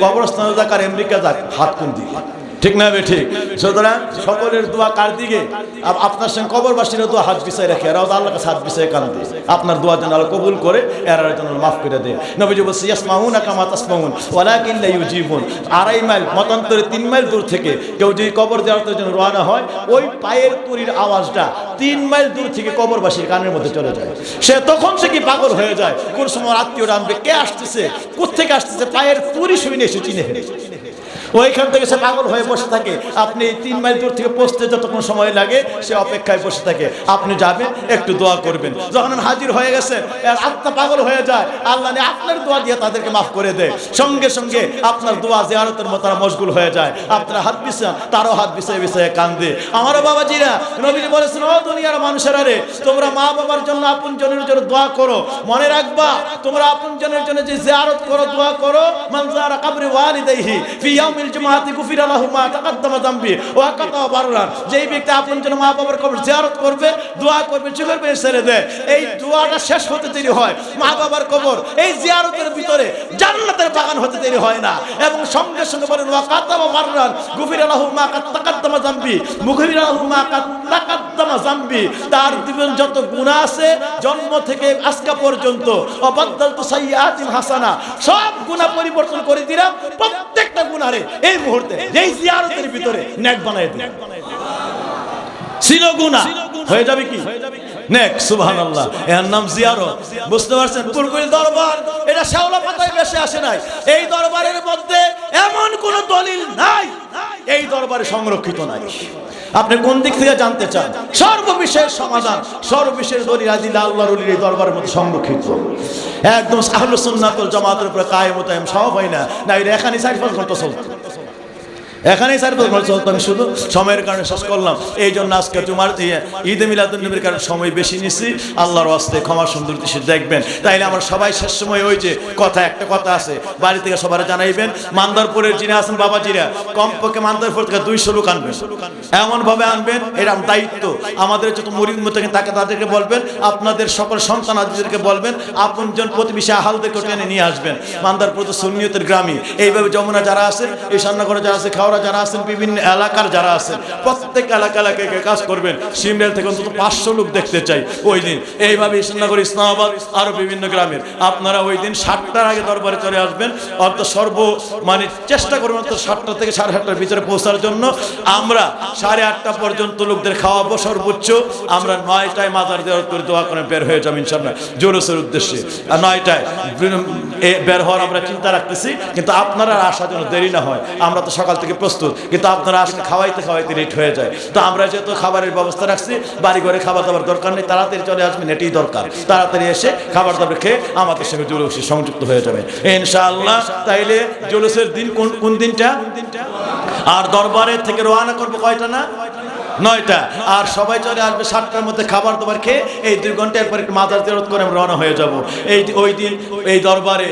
কবরস্থানে যাক আর আমেরিকা যাক, হাত কোন দিকে? ঠিক না বে ঠিক? সুতরাং সকলের দোয়া কার দিকে? আপনার সঙ্গে কবরবাসীরা দোয়া হাত বিছাই রাখে, এরাও আল্লাহর কাছে হাত বিছাই কাঁদে, আপনার দোয়া যেন আল্লাহ কবুল করে, এরা যেন মাফ করে দেয়। নবীজি বলছে, ইয়াসমাউনা কামা তাসমাউন ওয়ালাকিন লা ইউজিবুন। 2.5 মাইল, মতান্তরে 3 মাইল দূর থেকে কেউ যদি কবর জিয়ারতের জন্য রওনা হয়, ওই পায়ের তুরির আওয়াজটা 3 মাইল দূর থেকে কবরবাসীর কানের মধ্যে চলে যায়। সে তখন সে কি পাগল হয়ে যায়, কোন সময় আত্মীয়রা আনবে, কে আসতেছে, কোত্থেকে আসতেছে, পায়ের তুরি শুনে এসে চিনে ফেলে। ওইখান থেকে সে পাগল হয়ে বসে থাকে। আপনি 3 মাইল দূর থেকে পৌঁছতে যতক্ষণ সময় লাগে, সে অপেক্ষায় বসে থাকে। আপনি যাবেন, একটু দোয়া করবেন। যখন হাজির হয়ে গেছে, আত্মা পাগল হয়ে যায়, আল্লাহ আপনার দোয়া দিয়ে তাদেরকে মাফ করে দেয়। সঙ্গে সঙ্গে আপনার দোয়া জিয়ারতের মতো তারা মশগুল হয়ে যায়। আপনার হাত বিছান, তারও হাত বিছায় বিছায় কান্দে। আমারও বাবাজিরা, নবীজি বলেছেন, ও দুনিয়ার মানুষেরা রে, তোমরা মা বাবার জন্য, আপন জনের জন্য দোয়া করো। মনে রাখবা, তোমরা আপন জনের জন্য যে জিয়ারত করো, দোয়া করো, মান যারা কবরে ওয়ালিদাইহি ফি ইয়াউমিল জুমআতি গুফিরা লাহু মা তাকাদ্দামা যামবি ওয়া কাতা বাররান। যেই ব্যক্তি আপন জন মা বাবার কবর জিয়ারত করবে, দোয়া করবে, চোখের পানি ছেড়ে দেয়, এই দোয়াটা শেষ হতে দেরি হয়, মা বাবার কবর এই জিয়ারতের ভিতরে জান্নাতের বাগান হতে দেরি হয় না। এবং সঙ্গে সঙ্গে বলেন, ওয়া কাতা বাররান গুফিরা লাহু মা তাকাদ্দামা যামবি, গুফিরা লাহু মা তাকাদ্দামা যামবি। তার জীবন যত গুনাহ আছে জন্ম থেকে আজকে পর্যন্ত, অবাদদালতু সাইয়্যাতিন হাসানা, সব গুনাহ পরিবর্তন করে দিলাম, প্রত্যেকটা গুনাহরে এই মুহূর্তে এই জিয়ারতের ভিতরে নেক বানায় দিন। ছিল গুনাহ হয়ে যাবে কি নেক। সুবহানাল্লাহ। এর নাম জিয়ারত। বুঝতে পারছেন? পুরকুল দরবার এটা শেওলা পাতায় বেশি আসে নাই। এই দরবারের মধ্যে এমন কোন দলিল নাই এই দরবারে সংরক্ষিত নাই। আপনি কোন দিক থেকে জানতে চান? সর্ববিষয়ের সমাধান, সর্ববিষয়ের দলিল আদিল্লাহ আল্লাহর ওলির এই দরবারের মধ্যে সংরক্ষিত। একদম আহলুস সুন্নাত ওয়াল জামাতের উপরে কায়েম ও তায়েম সব হয় না। না, এটা এখানেই 4-5 ঘন্টা চলতো, এখানেই 4-5 ঘন্টা চলতো। আমি শুধু সময়ের কারণে শেষ করলাম। এই জন্য আজকে জুমার ঈদে মিলাদুন্নবীর কারণে সময় বেশি নিছি। আল্লাহর ওয়াস্তে ক্ষমা সুন্দর দৃষ্টি দেখবেন। তাইলে আমার সবাই শেষ সময় ওই যে কথা, একটা কথা আছে, বাড়ি থেকে সবার জানাইবেন, মান্দারপুরের যিনি আছেন বাবাজিরা, কমপক্ষে মান্দারপুর থেকে 200 লোক আনবেন, এমন ভাবে আনবেন, এরকম দায়িত্ব আমাদের। যত মুরিদ মুতাকিন তাকে তাদেরকে বলবেন, আপনাদের সকল সন্তান আদিদেরকে বলবেন, আপনজন প্রতিবেশী আহালদেরকে টেনে নিয়ে আসবেন। মান্দারপুর তো সুন্নিয়তের গ্রামই। এইভাবে যমুনা যারা আছেন, এই সান্নাগড়ে যারা আছে, খাওড়া যারা আছেন, বিভিন্ন এলাকার যারা আছেন, প্রত্যেক এলাকায় কাজ করবেন। সিমরেল থেকে অন্তত 500 লোক দেখতে চাই ওই দিন। এইভাবে ইসলামনগর, ইসলামাবাদ, আরো বিভিন্ন গ্রামের আপনারা ওই দিন 7টার আগে দরবারে চলে আসবেন। অর্থাৎ মানে চেষ্টা করবেন অন্তত 7টা থেকে 7:30টার ভিতরে পৌঁছার জন্য। আমরা 8:30টা পর্যন্ত লোকদের খাওয়াবো সর্বোচ্চ। আমরা 9টায় মাজার দেওয়ার করে দোয়া করে বের হয়ে যাবো ইনশাআল্লাহ জোরসের উদ্দেশ্যে। আর 9টায় বের হওয়ার আমরা চিন্তা রাখতেছি, কিন্তু আপনারা আসা যেন দেরি না হয়। আমরা তো সকাল থেকে প্রস্তুত, কিন্তু আপনারা আসলে খাওয়াইতে খাওয়াইতে লেট হয়ে যায়। তো আমরা যেহেতু খাবারের ব্যবস্থা রাখছি, বাড়ি ঘরে খাবার দাবার দরকার নেই, তাড়াতাড়ি চলে আসবেন, এটাই দরকার। তাড়াতাড়ি এসে খাবার দাবার খেয়ে আমাদের সঙ্গে জুলুসে সংযুক্ত হয়ে যাবে ইনশাআল্লাহ। তাইলে জুলুসের দিন কোন দিনটা? আর দরবারের থেকে রওনা করবো কয়টা না? 9টা। আর সবাই চলে আসবে 7টার মধ্যে খাবার দাবার খেয়ে এই 2 ঘন্টার পর একটু মাজার জিয়ারত করে আমরা রওনা হয়ে যাব। ওই দিন এই দরবারে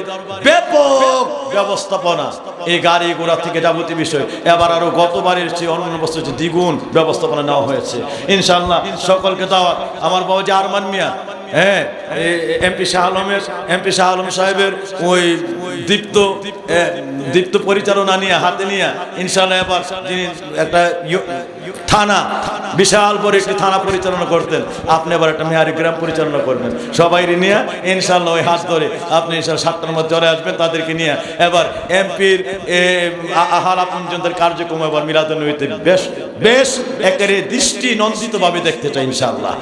ব্যাপক ব্যবস্থাপনা, এই গাড়ি ঘোড়া থেকে যাবতীয় বিষয় এবার আরো গতবারের চেয়ে অন্য বছর চেয়ে দ্বিগুণ ব্যবস্থাপনা নেওয়া হয়েছে ইনশাআল্লাহ। সকলকে দাওয়াত। আমার বাবা যে আরমান মিয়া, হ্যাঁ, এমপি শাহ আলম সাহেবের ওই দীপ্ত পরিচালনা নিয়ে হাতে নিয়ে ইনশাআল্লাহ এবার যিনি একটা থানা, বিশাল বড় একটি থানা পরিচালনা করতেন, আপনি এবার একটা মেহারি গ্রাম পরিচালনা করবেন। সবাই নিয়ে ইনশাআল্লাহ ওই হাত ধরে আপনি ইনশাআল্লাহ 7টার মধ্যে চলে আসবেন, তাদেরকে নিয়ে এবার এমপির আহার আপনজনদের কার্যক্রম এবার মিলাদুন্নবীতে বেশ একেবারে দৃষ্টি নন্দিতভাবে দেখতে চাই ইনশাআল্লাহ।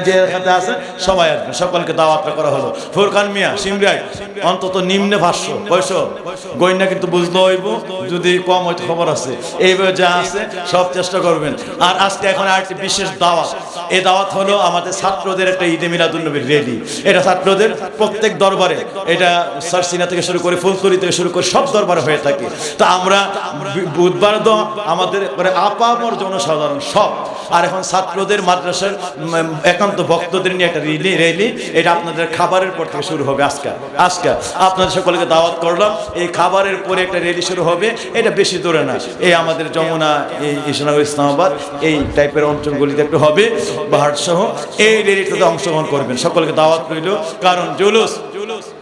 যে এখানে আছে সবাই আসবেন, সকলকে দাওয়াতটা করা হলো। ফুরকান মিয়া সিমরাই অন্তত নিম্নে ভাষ্য বয়স গয়না কিন্তু বুঝতে হইব, যদি কম হয়তো খবর আছে, এইভাবে যা আছে সব চেষ্টা করবেন। আর আজকে এখন আরেকটি বিশেষ দাওয়াত, এই দাওয়াত হলো আমাদের ছাত্রদের একটা ঈদে মিলাদুন্নবীর রেলি। এটা ছাত্রদের প্রত্যেক দরবারে, এটা সারসিনা থেকে শুরু করে ফুলতলি থেকে শুরু করে সব দরবারে হয়ে থাকে। তা আমরা বুধবার আমাদের আপামর জনসাধারণ সব, আর এখন ছাত্রদের মাদ্রাসার একান্ত ভক্তদের নিয়ে একটা রেলি, এটা আপনাদের খাবারের পর থেকে শুরু হবে। আজকে আপনাদের সকলকে দাওয়াত করলাম, এই খাবারের পরে একটা রেলি শুরু হবে। এটা বেশি দূরে না, এই আমাদের যমুনা, এই ইসলামাবাদ, ইসলামাবাদ এই টাইপের অঞ্চলগুলিতে একটু হবে, বাহার সহ এই রেলিটাতে অংশগ্রহণ করবেন। সকলকে দাওয়াত রইল। কারণ জুলুস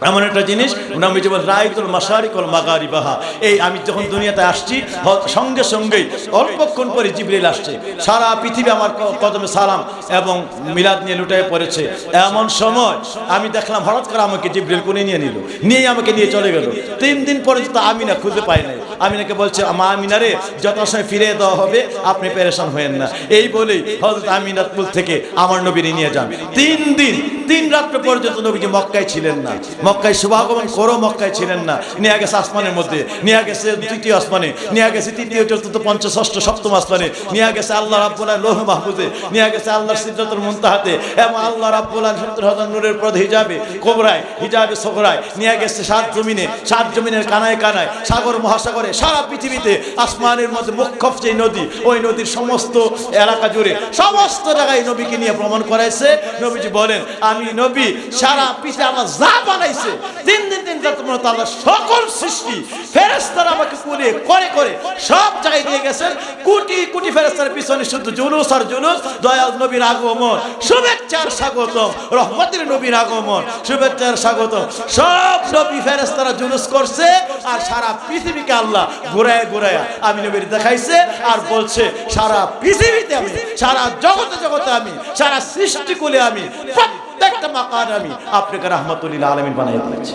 এমন একটা জিনিস, নবীজি বলেন রাইতুল মাশারিকুল মাগারিবাহা। এই আমি যখন দুনিয়াতে আসছি সঙ্গে সঙ্গেই অল্পক্ষণ পরে জিবরিল আসছে, সারা পৃথিবী আমার কদমে সালাম এবং মিলাদ নিয়ে লুটায় পড়েছে। এমন সময় আমি দেখলাম হঠাৎ করে আমাকে জিবরিল কোণে নিয়ে নিল, নিয়ে আমাকে নিয়ে চলে গেল। 3 দিন পরে তো আমিনা খুঁজে পাই নাই। আমিনাকে বলছে, মা আমিনারে যত সময় ফিরে দেওয়া হবে আপনি পেরেশান হয়েন না। এই বলেই হযরত আমিনাতুল থেকে আমার নবীরে নিয়ে যান। 3 দিন 3 রাত্র পর্যন্ত নবীজি মক্কায় ছিলেন না, মক্কায় শুভাগমন করো মক্কায় ছিলেন না। নিয়ে গেছে আসমানের মধ্যে, নিয়ে গেছে 2য় আসমানে, নিয়ে গেছে 3য় 4র্থ 5ম 6ষ্ঠ 7ম আসমানে, নিয়ে গেছে আল্লাহ রাব্বুল আলামিন লৌহ মাহফুজে, নিয়ে গেছে আল্লাহর সিদরাতুল মুনতাহাতে, এবং আল্লাহ রাব্বুল আলামিন 70,000 নূরের পর্দা হিজাবে কোবরায়, হিজাবে সগরায়, নিয়ে গেছে 7 জমিনে, 7 জমিনের কানায় কানায়, সাগর মহাসাগরে, সারা পৃথিবীতে আসমানের মধ্যে মুখ্যফ যে নদী, ওই নদীর সমস্ত এলাকা জুড়ে সমস্ত জায়গায় নবীকে নিয়ে প্রমাণ করাইছে। নবীজি বলেন, আমি নবী সারা পৃথিবী আমার যা বানাইছে 3 দিন 3 রাত মতো আল্লাহ সকল সৃষ্টি ফেরেশতারা আমাকে করে করে সব জায়গায় নিয়ে গেছেন। কোটি কোটি ফেরেশতার পিছনে শুধু জুলুস আর জুলুস। দয়াল নবীর আগমন, শুভেচ্ছার স্বাগতম, রহমতের নবীর আগমন, শুভেচ্ছার স্বাগতম। সব নবী ফেরেশতারা জুলুস করছে, আর সারা পৃথিবীকে আল্লাহ ঘুরায় ঘুরায় আমি নবীর দেখাইছে, আর বলছে সারা পৃথিবীতে আমি, সারা জগতে আমি, সারা সৃষ্টিকুলে আমি, প্রত্যেকটা মাকান আমি আপনাকে রাহমাতুল লিল আলামিন বানাই দিয়েছি।